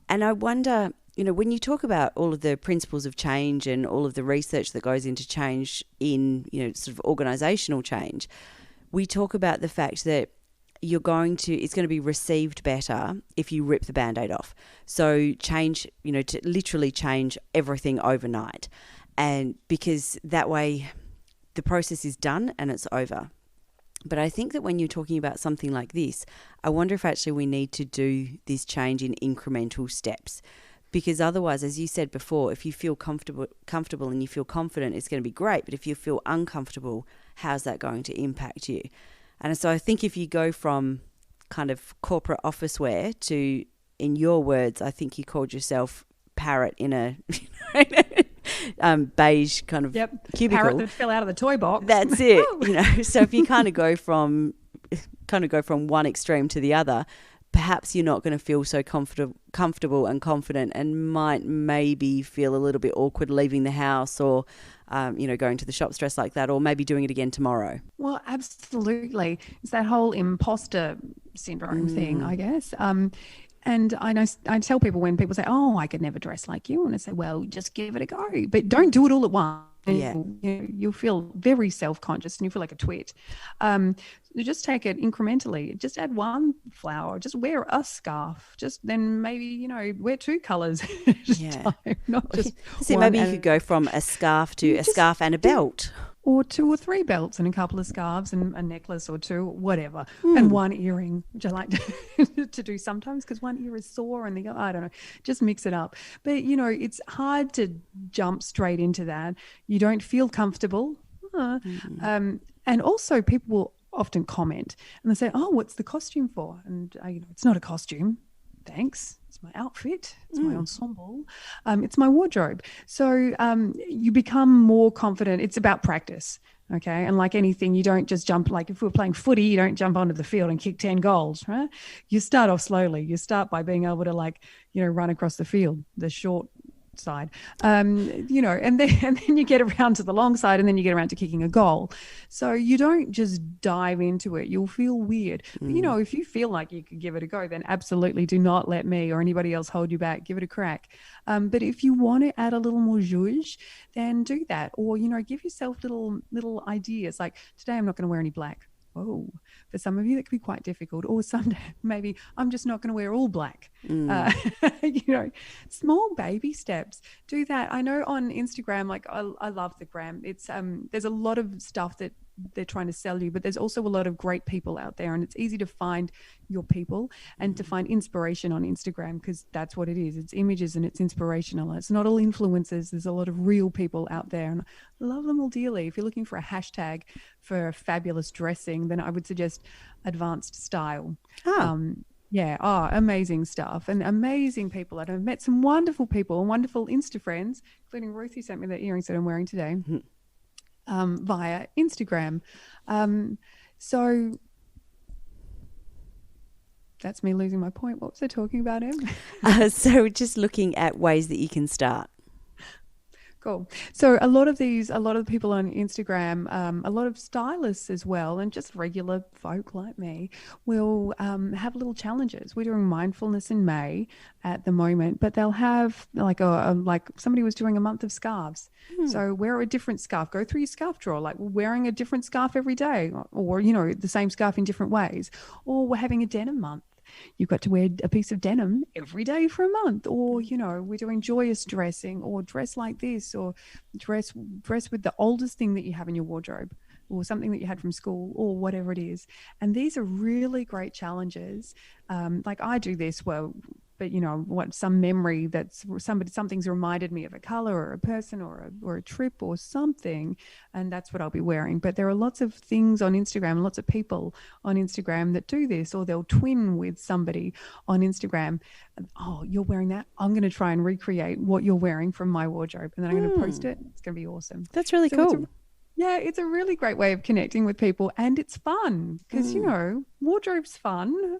And I wonder, when you talk about all of the principles of change and all of the research that goes into change in, sort of organisational change, we talk about the fact that it's going to be received better if you rip the Band-Aid off. So change, to literally change everything overnight. And because that way the process is done and it's over. But I think that when you're talking about something like this, I wonder if actually we need to do this change in incremental steps. Because otherwise, as you said before, if you feel comfortable and you feel confident, it's going to be great. But if you feel uncomfortable, how's that going to impact you? And so I think if you go from kind of corporate office wear to, in your words, I think you called yourself parrot in a beige kind of cubicle. Parrot that fell out of the toy box. That's it. So if you kind of go from one extreme to the other, perhaps you're not going to feel so comfortable and confident and might maybe feel a little bit awkward leaving the house or, going to the shops dressed like that or maybe doing it again tomorrow. Well, absolutely. It's that whole imposter syndrome thing, I guess. And I tell people when people say, oh, I could never dress like you. And I say, well, just give it a go. But don't do it all at once. Yeah. You'll feel very self-conscious and you feel like a twit. You just take it incrementally. Just add one flower. Just wear a scarf. Just then maybe, wear two colours at a time. Not just one. Maybe you could go from a scarf to a scarf and a belt. Or 2 or 3 belts and a couple of scarves and a necklace or 2, whatever. And one earring, which I like to do sometimes because one ear is sore and the other, I don't know, just mix it up. But, it's hard to jump straight into that. You don't feel comfortable. And also people will often comment and they say, oh, what's the costume for? And, it's not a costume. Thanks. It's my outfit. It's my ensemble. It's my wardrobe. So you become more confident. It's about practice. Okay. And like anything, you don't just jump, like if we're playing footy, you don't jump onto the field and kick 10 goals, right? You start off slowly. You start by being able to run across the field, the short side, and then you get around to the long side and then you get around to kicking a goal. So you don't just dive into it. You'll feel weird. But, if you feel like you could give it a go, then absolutely do not let me or anybody else hold you back. Give it a crack. But if you want to add a little more zhuzh, then do that. Or, give yourself little ideas. Like today I'm not going to wear any black. Oh, for some of you that could be quite difficult. Or someday maybe I'm just not going to wear all black. Small baby steps. Do that. I know on Instagram, I love the gram. It's there's a lot of stuff that they're trying to sell you, but there's also a lot of great people out there, and it's easy to find your people and to find inspiration on Instagram, because that's what it is. It's images and it's inspirational. It's not all influencers. There's a lot of real people out there, and I love them all dearly. If you're looking for a hashtag for fabulous dressing, then I would suggest advanced style. Amazing stuff and amazing people. I've met some wonderful people and wonderful Insta friends, including Ruth, who sent me the earrings that I'm wearing today via Instagram. So that's me losing my point. What was I talking about, Em? So just looking at ways that you can start. Cool. So a lot of the people on Instagram, a lot of stylists as well, and just regular folk like me will have little challenges. We're doing mindfulness in May at the moment, but they'll have like somebody was doing a month of scarves. So wear a different scarf. Go through your scarf drawer, like wearing a different scarf every day, or the same scarf in different ways. Or we're having a denim month. You've got to wear a piece of denim every day for a month, or we're doing joyous dressing, or dress like this, or dress with the oldest thing that you have in your wardrobe, or something that you had from school, or whatever it is. And these are really great challenges. Like I do this but some memory something's reminded me of a color or a person or a trip or something, and that's what I'll be wearing. But there are lots of things on Instagram, lots of people on Instagram that do this, or they'll twin with somebody on Instagram. Oh, you're wearing that? I'm going to try and recreate what you're wearing from my wardrobe, and then I'm going to post it. It's going to be awesome. That's really cool. It's a really great way of connecting with people, and it's fun because wardrobe's fun.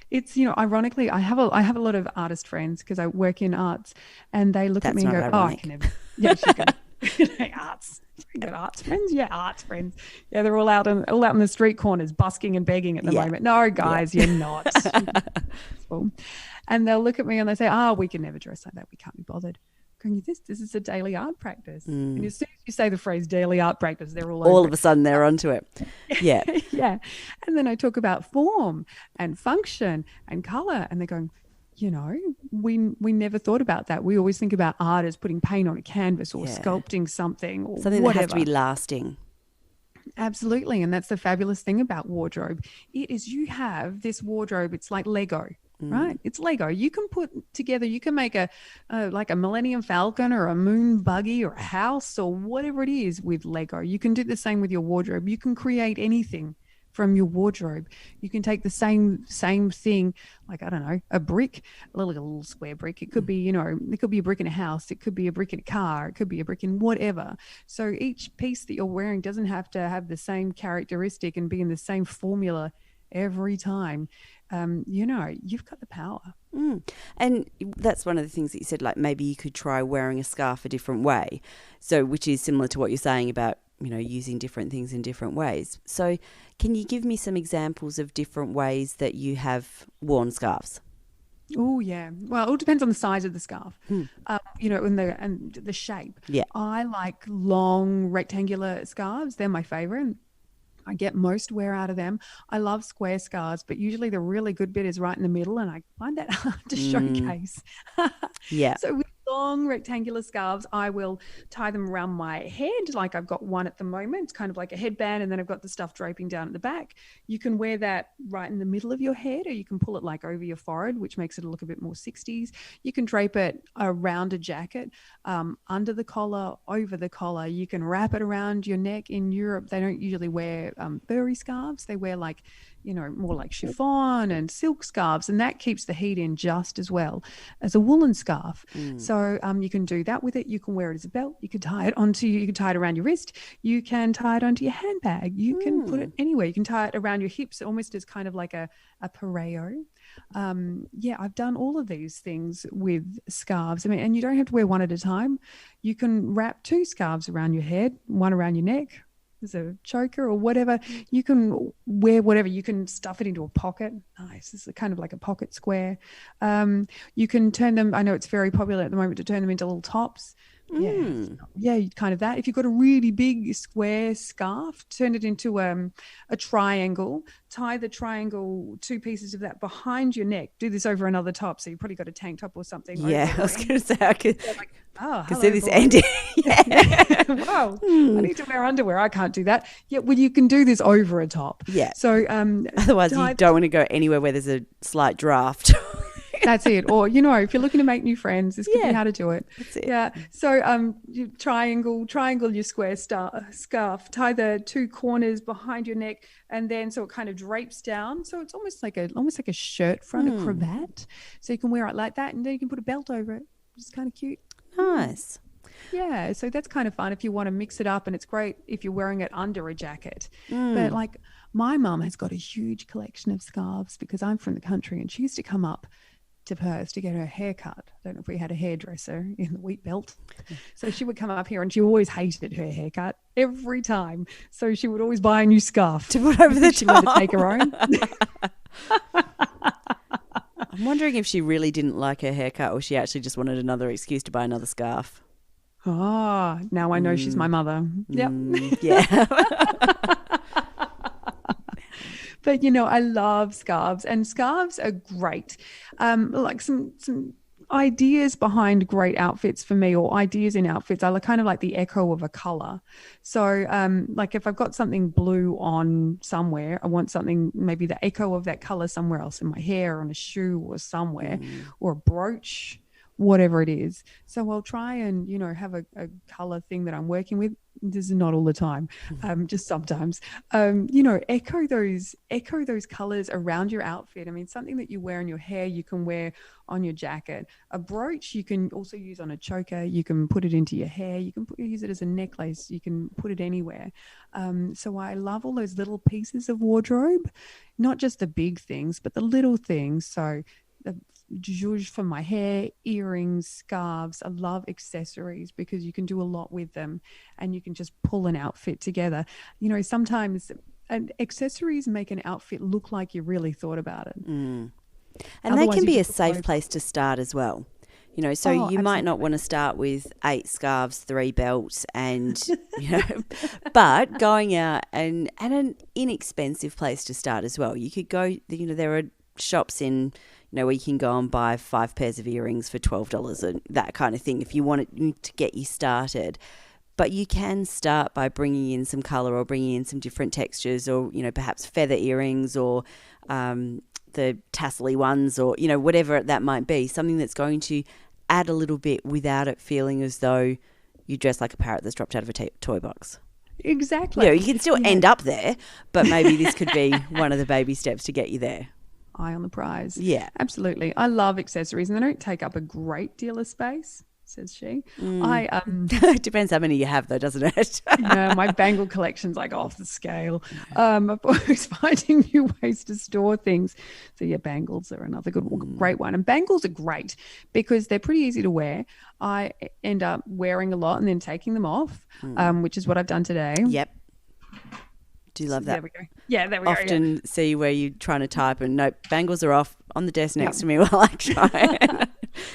It's ironically, I have a lot of artist friends because I work in arts, and they look at me and go, "Oh, I can never." Yeah, she's going, arts. You got arts friends? Yeah, arts friends. Yeah, they're all out in the street corners, busking and begging at the moment. No, guys, you're not. And they'll look at me and they say, "Oh, we can never dress like that. We can't be bothered." This is a daily art practice. And as soon as you say the phrase daily art practice, they're all of a sudden they're onto it. Yeah. Yeah. And then I talk about form and function and color, and they're going, we never thought about that. We always think about art as putting paint on a canvas or sculpting something or something whatever. That has to be lasting. Absolutely. And that's the fabulous thing about wardrobe. It is, you have this wardrobe, it's like Lego. Right? It's Lego. You can put together, you can make a Millennium Falcon or a moon buggy or a house or whatever it is with Lego. You can do the same with your wardrobe. You can create anything from your wardrobe. You can take the same thing, like, I don't know, a brick, a little square brick. It could be, it could be a brick in a house. It could be a brick in a car. It could be a brick in whatever. So each piece that you're wearing doesn't have to have the same characteristic and be in the same formula every time. You've got the power. And that's one of the things that you said, like maybe you could try wearing a scarf a different way. So, which is similar to what you're saying about, using different things in different ways. So can you give me some examples of different ways that you have worn scarves? Oh, yeah. Well, it all depends on the size of the scarf, and the shape. Yeah. I like long rectangular scarves. They're my favorite. I get most wear out of them. I love square scarves, but usually the really good bit is right in the middle, and I find that hard to showcase. Yeah. So with long rectangular scarves, I will tie them around my head, like I've got one at the moment. It's kind of like a headband, and then I've got the stuff draping down at the back. You can wear that right in the middle of your head, or you can pull it like over your forehead, which makes it look a bit more 60s. You can drape it around a jacket, under the collar, over the collar. You can wrap it around your neck. In Europe, they don't usually wear furry scarves. They wear like, more like chiffon and silk scarves, and that keeps the heat in just as well as a woolen scarf. So you can do that with it. You can wear it as a belt. You can tie it around your wrist. You can tie it onto your handbag. You can put it anywhere. You can tie it around your hips, almost as kind of like a pareo. I've done all of these things with scarves. And you don't have to wear one at a time. You can wrap 2 scarves around your head, one around your neck as a choker or whatever. You can wear whatever. You can stuff it into a pocket. Nice. This is kind of like a pocket square. You can turn them, I know it's very popular at the moment to turn them into little tops. Yeah, kind of that. If you've got a really big square scarf, turn it into a triangle, tie the triangle, 2 pieces of that behind your neck. Do this over another top. So you've probably got a tank top or something. Yeah, I was going to say, I could see this boy. ending. Wow, I need to wear underwear. I can't do that. Yeah, well, you can do this over a top. Yeah. So otherwise, you don't want to go anywhere where there's a slight draft. That's it. Or, if you're looking to make new friends, this could be how to do it. That's it. Yeah. So you triangle your square scarf, tie the 2 corners behind your neck, and then so it kind of drapes down. So it's almost like a shirt front, a cravat. So you can wear it like that, and then you can put a belt over it. It's kind of cute. Nice. Yeah, so that's kind of fun if you want to mix it up, and it's great if you're wearing it under a jacket. But like my mum has got a huge collection of scarves because I'm from the country, and she used to come up to Perth to get her hair cut. I don't know if we had a hairdresser in the wheat belt. So she would come up here, and she always hated her haircut every time. So she would always buy a new scarf to put over the top. She wanted to take her own. I'm wondering if she really didn't like her haircut, or she actually just wanted another excuse to buy another scarf. Oh, now I know she's my mother. Yep. Yeah. But, I love scarves, and scarves are great. Like some ideas behind great outfits for me, or ideas in outfits, are kind of like the echo of a color. So like if I've got something blue on somewhere, I want something, maybe the echo of that color somewhere else, in my hair, on a shoe, or somewhere, or a brooch, whatever it is. So I'll try and, have a color thing that I'm working with. This is not all the time, just sometimes, echo those colors around your outfit. I mean, something that you wear in your hair, you can wear on your jacket. A brooch, you can also use on a choker. You can put it into your hair. You can use it as a necklace. You can put it anywhere. So I love all those little pieces of wardrobe, not just the big things, but the little things. So the zhuzh for my hair, earrings, scarves. I love accessories because you can do a lot with them, and you can just pull an outfit together. Sometimes accessories make an outfit look like you really thought about it. And they can be a safe place to start as well. So you might not want to start with 8 scarves, 3 belts, and, but going out and an inexpensive place to start as well. You could go, there are shops in, where you can go and buy 5 pairs of earrings for $12 and that kind of thing if you want it to get you started. But you can start by bringing in some colour, or bringing in some different textures, or, perhaps feather earrings, or the tassel-y ones, or, whatever that might be, something that's going to add a little bit without it feeling as though you dress like a parrot that's dropped out of a toy box. Exactly. You can still end up there, but maybe this could be one of the baby steps to get you there. Eye on the prize. Yeah. Absolutely. I love accessories, and they don't take up a great deal of space, says she. It depends how many you have, though, doesn't it? My bangle collection's like off the scale. I'm always finding new ways to store things. So yeah, bangles are another great one. And bangles are great because they're pretty easy to wear. I end up wearing a lot and then taking them off, which is what I've done today. Yep. Do you love that? There we go. Yeah, there we go. Often see where you're trying to type and nope, bangles are off on the desk next to me while I try.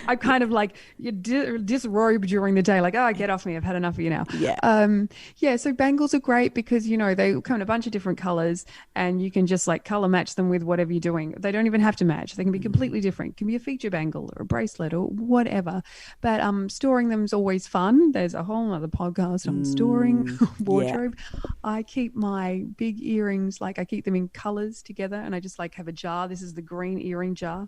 I kind of like disrobe during the day, like, oh, get off me, I've had enough of you now. Yeah. So bangles are great because, they come in a bunch of different colors, and you can just like color match them with whatever you're doing. They don't even have to match. They can be completely different. It can be a feature bangle or a bracelet or whatever. But storing them is always fun. There's a whole other podcast on storing wardrobe. Yeah. I keep my big earrings, like I keep them in colors together, and I just like have a jar. This is the green earring jar.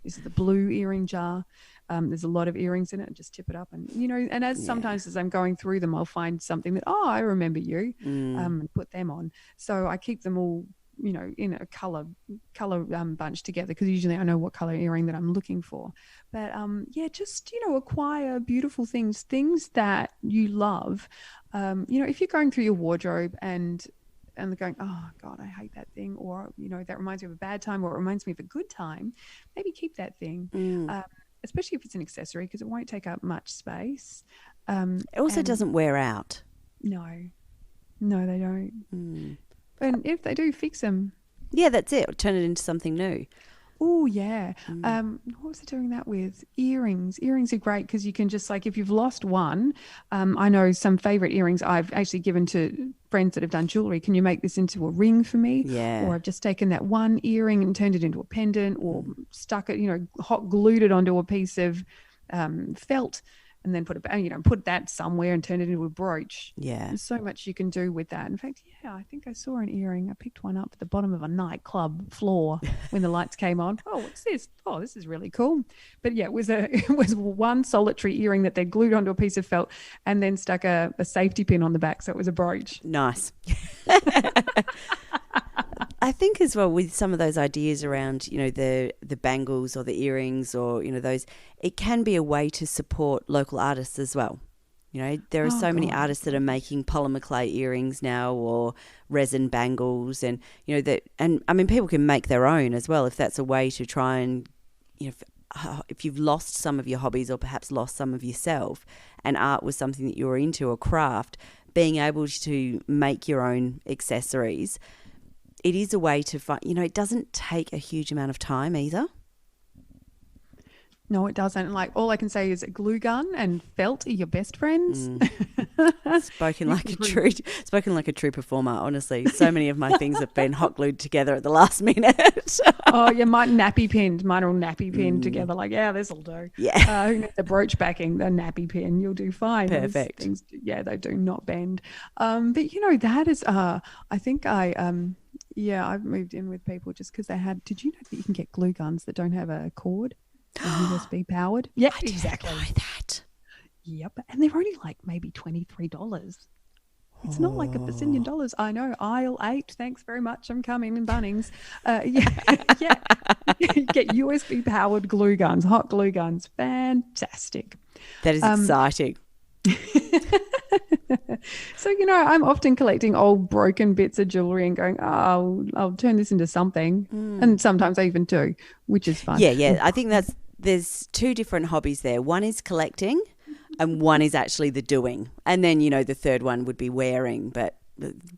This is the blue earring jar. There's a lot of earrings in it. Just tip it up, and and sometimes as I'm going through them, I'll find something that I remember you, and put them on. So I keep them all, in a color bunch together, because usually I know what color earring that I'm looking for. But just acquire beautiful things that you love. If you're going through your wardrobe and they're going, oh God, I hate that thing, or that reminds me of a bad time, or it reminds me of a good time, maybe keep that thing. Especially if it's an accessory, because it won't take up much space. It also doesn't wear out. No, they don't. And if they do, fix them. Yeah, that's it. Turn it into something new. Oh, yeah. What was I doing that with? Earrings. Earrings are great because you can just like, if you've lost one, I know some favorite earrings I've actually given to friends that have done jewelry. Can you make this into a ring for me? Yeah. Or I've just taken that one earring and turned it into a pendant, or stuck it, hot glued it onto a piece of felt, and then put that somewhere and turn it into a brooch. Yeah. There's so much you can do with that. In fact, yeah, I think I saw an earring. I picked one up at the bottom of a nightclub floor when the lights came on. Oh, what's this? Oh, this is really cool. But yeah, it was one solitary earring that they glued onto a piece of felt and then stuck a safety pin on the back, so it was a brooch. Nice. I think as well with some of those ideas around, the bangles or the earrings or, those, it can be a way to support local artists as well. There are so many artists that are making polymer clay earrings now or resin bangles, and, people can make their own as well if that's a way to try and, if you've lost some of your hobbies or perhaps lost some of yourself and art was something that you were into, or craft, being able to make your own accessories, it is a way to find, it doesn't take a huge amount of time either. No, it doesn't. Like, all I can say is glue gun and felt are your best friends. Spoken like a true performer, honestly. So many of my things have been hot glued together at the last minute. Oh, yeah, mine all nappy pinned together. Like, yeah, this'll do. Yeah. Who needs the brooch backing? The nappy pin, you'll do fine. Perfect. Those things, yeah, they do not bend. But that is, I think I've moved in with people just because they had. Did you know that you can get glue guns that don't have a cord? USB powered. Yeah, exactly. I didn't know that. Yep, and they're only like maybe $23. It's not like $1 bazillion. I know. Aisle 8. Thanks very much. I'm coming in Bunnings. Yeah. Get USB powered glue guns, hot glue guns. Fantastic. That is exciting. So, I'm often collecting old broken bits of jewelry and going, oh, I'll turn this into something. And sometimes I even do, which is fun. Yeah. I think there's two different hobbies there. One is collecting and one is actually the doing. And then, the third one would be wearing, but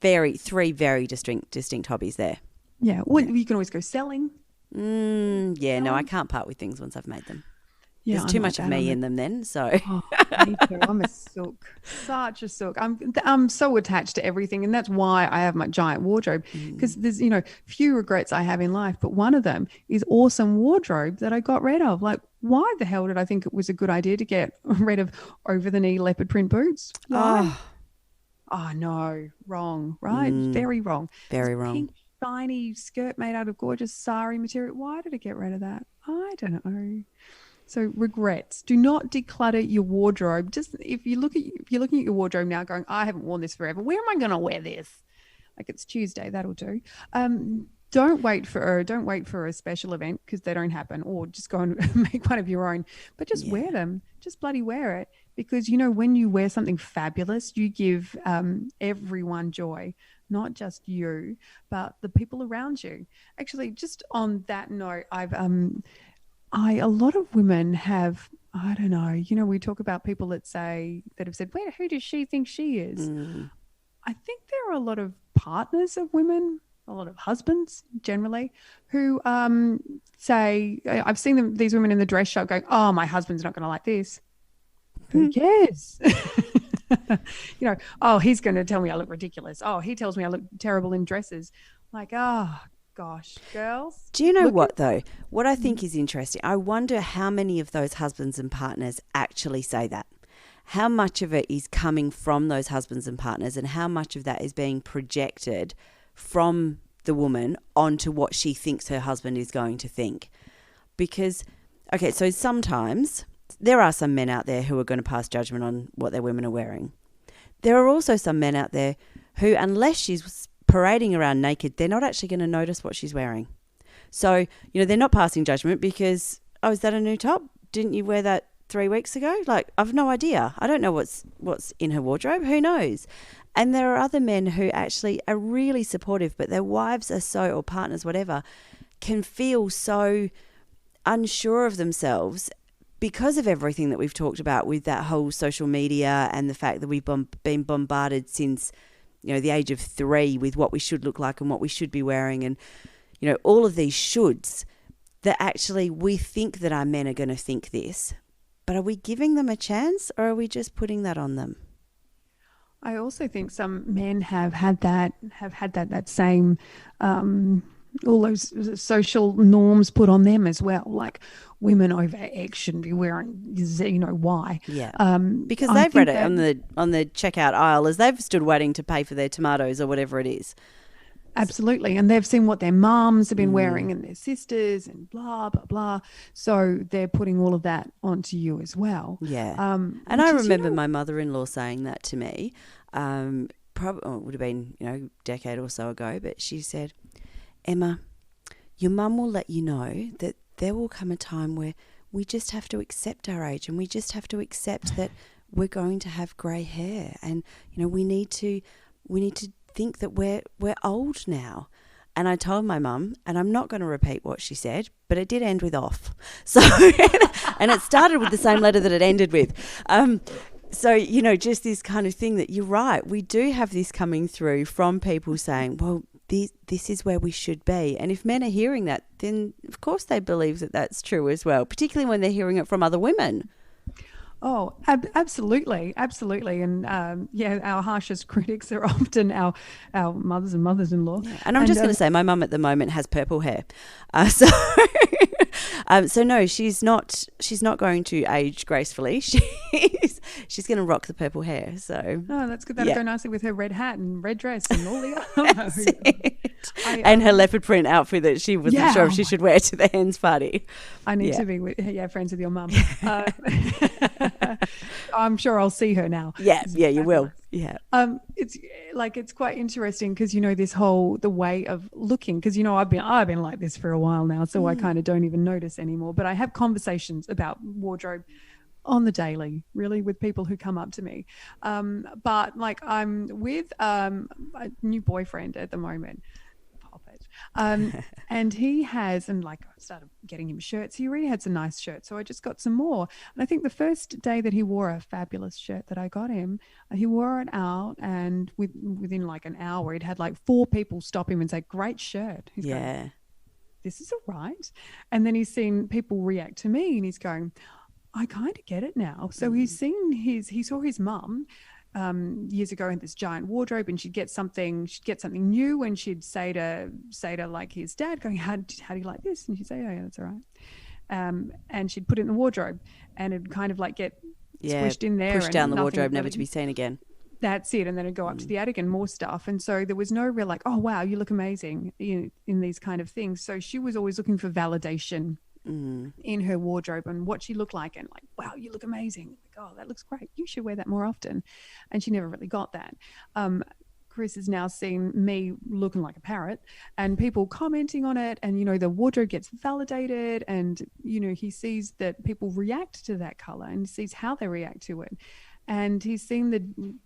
three very distinct hobbies there. Yeah. Well, you can always go selling. No, I can't part with things once I've made them. Yeah, there's too much of me in them then, so. Me too. I'm a sook, such a sook. I'm so attached to everything, and that's why I have my giant wardrobe, because there's few regrets I have in life, but one of them is awesome wardrobe that I got rid of. Like, why the hell did I think it was a good idea to get rid of over the knee leopard print boots? Oh no, wrong, right? Very wrong. Very wrong. Pink, shiny skirt made out of gorgeous sari material. Why did I get rid of that? I don't know. So regrets. Do not declutter your wardrobe. Just if you're looking at your wardrobe now going, I haven't worn this forever. Where am I going to wear this? Like, it's Tuesday, that'll do. Don't wait for a special event because they don't happen, or just go and make one of your own. But just wear them. Just bloody wear it, because when you wear something fabulous, you give everyone joy, not just you, but the people around you. Actually, just on that note, a lot of women have, I don't know, we talk about people that have said, who does she think she is? I think there are a lot of partners of women, a lot of husbands generally, who say, I've seen these women in the dress shop going, oh, my husband's not going to like this. Who cares? Oh, he's going to tell me I look ridiculous. Oh, he tells me I look terrible in dresses. Like, gosh, girls. Do you know what, though? What I think is interesting, I wonder how many of those husbands and partners actually say that. How much of it is coming from those husbands and partners, and how much of that is being projected from the woman onto what she thinks her husband is going to think. Because, okay, so sometimes there are some men out there who are going to pass judgment on what their women are wearing. There are also some men out there who, unless she's parading around naked, they're not actually going to notice what she's wearing. So, they're not passing judgment because, oh, is that a new top? Didn't you wear that 3 weeks ago? Like, I've no idea. I don't know what's in her wardrobe. Who knows? And there are other men who actually are really supportive, but their wives are or partners, whatever, can feel so unsure of themselves because of everything that we've talked about with that whole social media and the fact that we've been bombarded since the age of 3 with what we should look like and what we should be wearing, and all of these shoulds. that actually we think that our men are going to think this, but are we giving them a chance, or are we just putting that on them? I also think some men have had that same all those social norms put on them as well. Like women over X shouldn't be wearing Z, Y. Yeah, because they've read it on the checkout aisle as they've stood waiting to pay for their tomatoes or whatever it is. Absolutely. And they've seen what their mums have been wearing and their sisters and blah, blah, blah. So they're putting all of that onto you as well. Yeah. And I remember my mother-in-law saying that to me. Probably it would have been, a decade or so ago, but she said, Emma, your mum will let you know that there will come a time where we just have to accept our age, and we just have to accept that we're going to have grey hair, and, we need to think that we're old now. And I told my mum, and I'm not going to repeat what she said, but it did end with off. So, and it started with the same letter that it ended with. So, just this kind of thing that you're right. We do have this coming through from people saying, well, this is where we should be. And if men are hearing that, then of course they believe that that's true as well, particularly when they're hearing it from other women. Oh, absolutely. Absolutely. And our harshest critics are often our mothers and mothers-in-law. Yeah. And I'm just going to say my mum at the moment has purple hair. So no, she's not going to age gracefully. She's going to rock the purple hair. So that's good. That'll go nicely with her red hat and red dress and all the other. And her leopard print outfit that she wasn't sure if she should wear to the hens party. I need to be friends with your mum. I'm sure I'll see her now. Yeah, you will. Yeah. It's quite interesting because this whole the way of looking, because I've been like this for a while now, so I kind of don't even notice anymore. But I have conversations about wardrobe on the daily, really, with people who come up to me. But I'm with a new boyfriend at the moment. And he has, I started getting him shirts. He already had some nice shirts, so I just got some more. And I think the first day that he wore a fabulous shirt that I got him, he wore it out, and within an hour, he'd had 4 people stop him and say, "Great shirt." He's going, "This is all right." And then he's seen people react to me, and he's going, "I kind of get it now." So he saw his mum years ago in this giant wardrobe, and she'd get something new, and she'd say to his dad, going, how do you like this? And she'd say, "Oh yeah, that's all right." And she'd put it in the wardrobe, and it'd kind of get squished in there, pushed down the wardrobe, never to be seen again. That's it. And then it'd go up to the attic and more stuff. And so there was no real "Oh wow, you look amazing" in these kind of things. So she was always looking for validation in her wardrobe and what she looked like, and "Wow, you look amazing." "Oh, that looks great. You should wear that more often." And she never really got that. Chris has now seen me looking like a parrot and people commenting on it, and the wardrobe gets validated, and he sees that people react to that color and sees how they react to it. And he's seen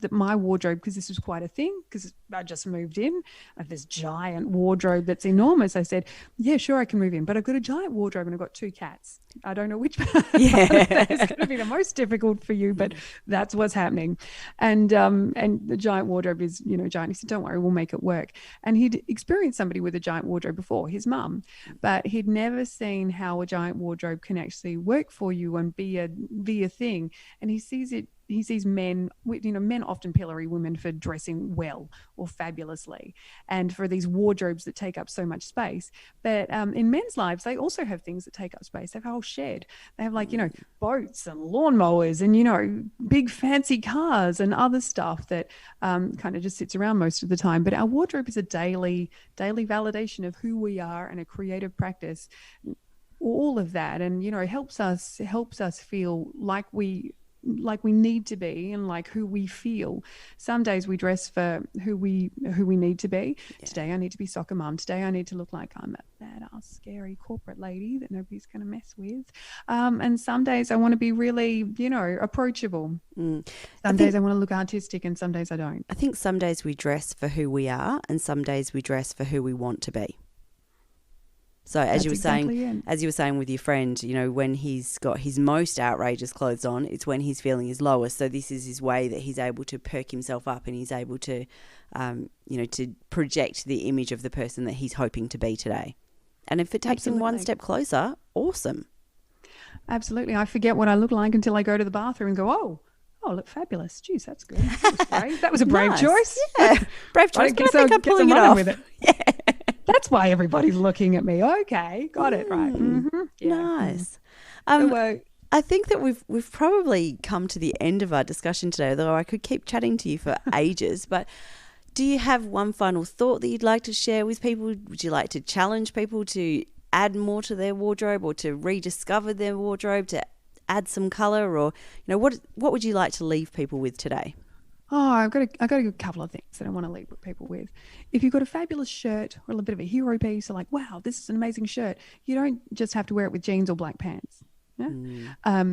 that my wardrobe, because this was quite a thing, because I just moved in. I have this giant wardrobe that's enormous. I said, "Yeah, sure, I can move in, but I've got a giant wardrobe and I've got 2 cats. I don't know which it's going to be the most difficult for you, but that's what's happening." And the giant wardrobe is, giant. He said, "Don't worry, we'll make it work." And he'd experienced somebody with a giant wardrobe before, his mum, but he'd never seen how a giant wardrobe can actually work for you and be a thing. And he sees it. He sees men, men often pillory women for dressing well or fabulously, and for these wardrobes that take up so much space. But in men's lives, they also have things that take up space. They have a whole shed. They have boats and lawnmowers and, big fancy cars and other stuff that kind of just sits around most of the time. But our wardrobe is a daily validation of who we are and a creative practice, all of that. And, helps us feel like we need to be and who we feel. Some days we dress for who we need to be. Yeah. Today I need to be soccer mum. Today I need to look like I'm a badass, scary corporate lady that nobody's going to mess with. And some days I want to be really, approachable. Some days I want to look artistic, and some days I don't. I think some days we dress for who we are, and some days we dress for who we want to be. So as you were saying with your friend, when he's got his most outrageous clothes on, it's when he's feeling his lowest. So this is his way that he's able to perk himself up, and he's able to, to project the image of the person that he's hoping to be today. And if it takes him one step closer, awesome. Absolutely. I forget what I look like until I go to the bathroom and go, oh, I look fabulous. Jeez, that's good. That was brave. That was a brave choice. Yeah, brave choice. But I think I'm pulling it off. With it. Yeah. That's why everybody's looking at me. Okay, got it right. Mm-hmm. Yeah. Nice. So, I think that we've probably come to the end of our discussion today, though I could keep chatting to you for ages. But do you have one final thought that you'd like to share with people? Would you like to challenge people to add more to their wardrobe, or to rediscover their wardrobe, to add some colour, or what would you like to leave people with today? Oh, I've got a couple of things that I want to leave people with. If you've got a fabulous shirt or a little bit of a hero piece, or like, wow, this is an amazing shirt, you don't just have to wear it with jeans or black pants. Yeah?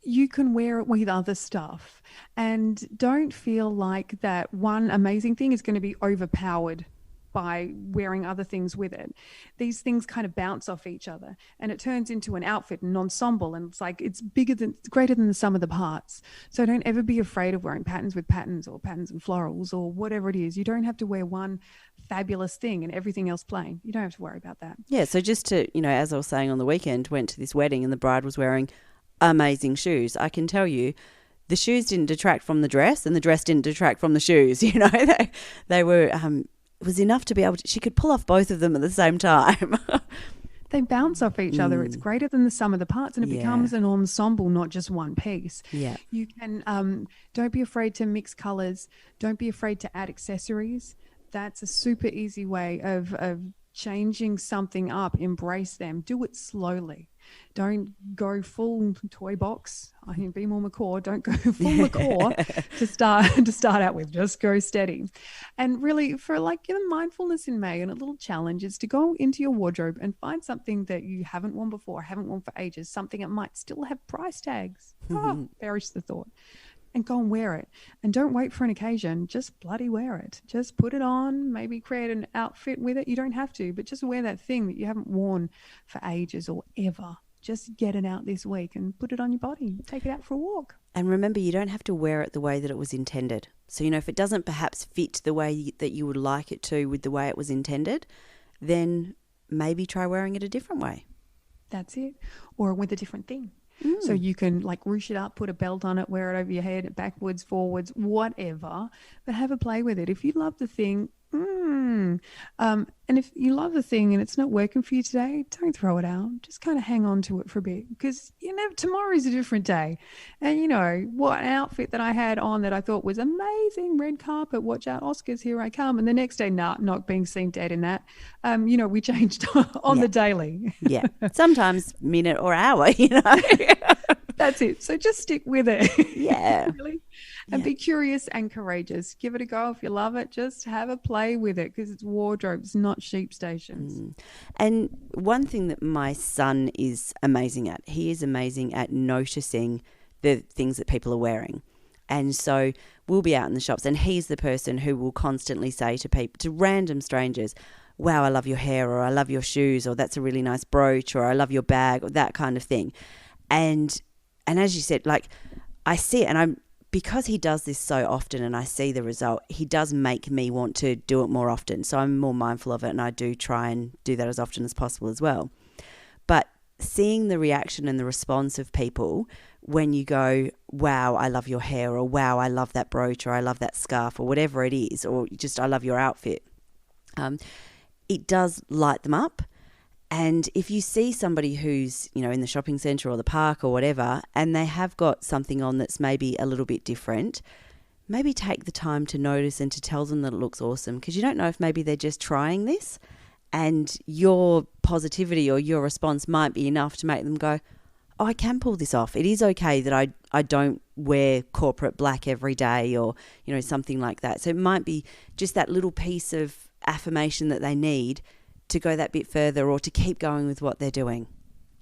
You can wear it with other stuff, and don't feel like that one amazing thing is going to be overpowered by wearing other things with it. These things kind of bounce off each other, and it turns into an outfit, an ensemble, and it's greater than the sum of the parts. So don't ever be afraid of wearing patterns with patterns, or patterns and florals, or whatever it is. You don't have to wear one fabulous thing and everything else plain. You don't have to worry about that. Yeah, so just to, as I was saying on the weekend, went to this wedding and the bride was wearing amazing shoes. I can tell you, the shoes didn't detract from the dress, and the dress didn't detract from the shoes. They were it was enough to be able to, she could pull off both of them at the same time. They bounce off each other. It's greater than the sum of the parts, and it becomes an ensemble, not just one piece. Yeah. You can, don't be afraid to mix colors. Don't be afraid to add accessories. That's a super easy way of changing something up. Embrace them. Do it slowly. Don't go full toy box. I mean, be more macaw. Don't go full macaw to start out with. Just go steady. And really, for mindfulness in May, and a little challenge is to go into your wardrobe and find something that you haven't worn before, haven't worn for ages, something that might still have price tags. Perish the thought. And go and wear it. And don't wait for an occasion. Just bloody wear it. Just put it on, maybe create an outfit with it. You don't have to, but just wear that thing that you haven't worn for ages or ever. Just get it out this week and put it on your body. Take it out for a walk. And remember, you don't have to wear it the way that it was intended. So, if it doesn't perhaps fit the way that you would like it to with the way it was intended, then maybe try wearing it a different way. That's it. Or with a different thing. So you can ruche it up, put a belt on it, wear it over your head, backwards, forwards, whatever, but have a play with it. If you love the thing, and if you love the thing and it's not working for you today, don't throw it out. Just kind of hang on to it for a bit, because tomorrow's a different day. And what an outfit that I had on that I thought was amazing, red carpet, watch out, Oscars, here I come. And the next day, not being seen dead in that. We changed on the daily. Yeah, sometimes minute or hour, That's it. So just stick with it. Yeah. Really. And be curious and courageous. Give it a go. If you love it, just have a play with it, because it's wardrobes, not sheep stations. And one thing that my son is amazing at, he is amazing at noticing the things that people are wearing. And so we'll be out in the shops, and he's the person who will constantly say to people, to random strangers, wow, I love your hair, or I love your shoes, or that's a really nice brooch, or I love your bag, or that kind of thing. And as you said, I see it, and because he does this so often and I see the result, he does make me want to do it more often. So I'm more mindful of it, and I do try and do that as often as possible as well. But seeing the reaction and the response of people when you go, wow, I love your hair, or wow, I love that brooch, or I love that scarf, or whatever it is, or just I love your outfit, it does light them up. And if you see somebody who's, in the shopping centre or the park or whatever, and they have got something on that's maybe a little bit different, maybe take the time to notice and to tell them that it looks awesome, because you don't know if maybe they're just trying this, and your positivity or your response might be enough to make them go, oh, I can pull this off. It is okay that I don't wear corporate black every day, or, something like that. So it might be just that little piece of affirmation that they need to go that bit further, or to keep going with what they're doing.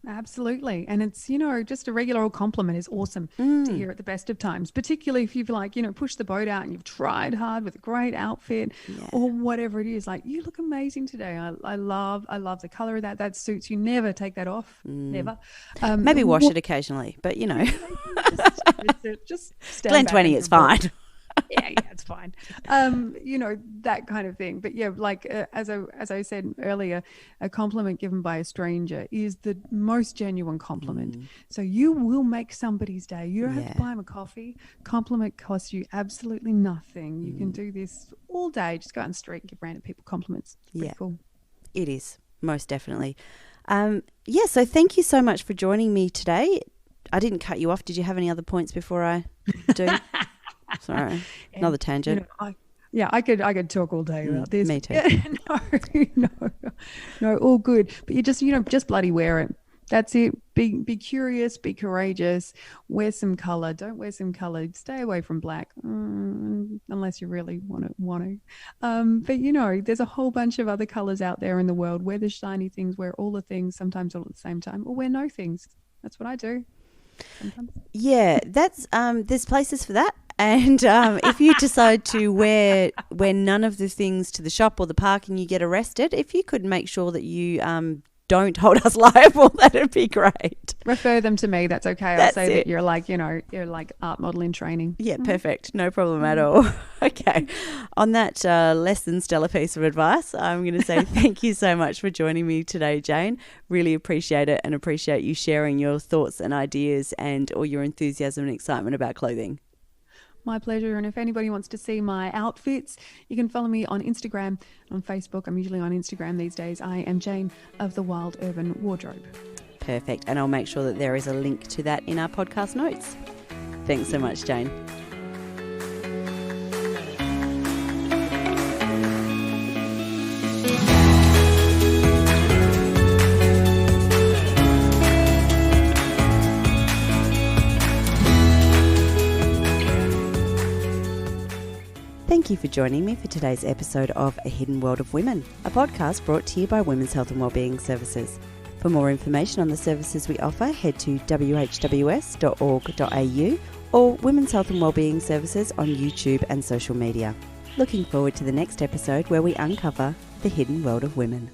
Absolutely. And it's, just a regular old compliment is awesome to hear at the best of times, particularly if you've pushed the boat out and you've tried hard with a great outfit or whatever it is. You look amazing today. I love the color of that. That suits you. Never take that off. Never. Maybe wash it occasionally, but just stand Glen back 20, it's fine. Yeah, it's fine. That kind of thing. But yeah, like as I said earlier, a compliment given by a stranger is the most genuine compliment. So you will make somebody's day. You don't have to buy them a coffee. Compliment costs you absolutely nothing. You can do this all day. Just go out on the street and give random people compliments. It's pretty cool. It is, most definitely. So thank you so much for joining me today. I didn't cut you off. Did you have any other points before I do? Sorry, another tangent. I could talk all day about this. Me too. No, all good. But you just bloody wear it. That's it. Be curious, be courageous, wear some color. Don't wear some color. Stay away from black, unless you really want to. But there's a whole bunch of other colors out there in the world. Wear the shiny things, wear all the things, sometimes all at the same time, or wear no things. That's what I do. Sometimes. Yeah, that's there's places for that. And if you decide to wear none of the things to the shop or the park and you get arrested, if you could make sure that you don't hold us liable, that'd be great. Refer them to me. That's okay. I'll say that you're like art model in training. Yeah, perfect. No problem at all. Okay. On that less than stellar piece of advice, I'm going to say thank you so much for joining me today, Jane. Really appreciate it and appreciate you sharing your thoughts and ideas and all your enthusiasm and excitement about clothing. My pleasure. And if anybody wants to see my outfits, you can follow me on Instagram, on Facebook. I'm usually on Instagram these days. I am Jane of the Wild Urban Wardrobe. Perfect. And I'll make sure that there is a link to that in our podcast notes. Thanks so much, Jane. Thank you for joining me for today's episode of A Hidden World of Women, a podcast brought to you by Women's Health and Wellbeing Services. For more information on the services we offer, head to whws.org.au or Women's Health and Wellbeing Services on YouTube and social media. Looking forward to the next episode where we uncover the hidden world of women.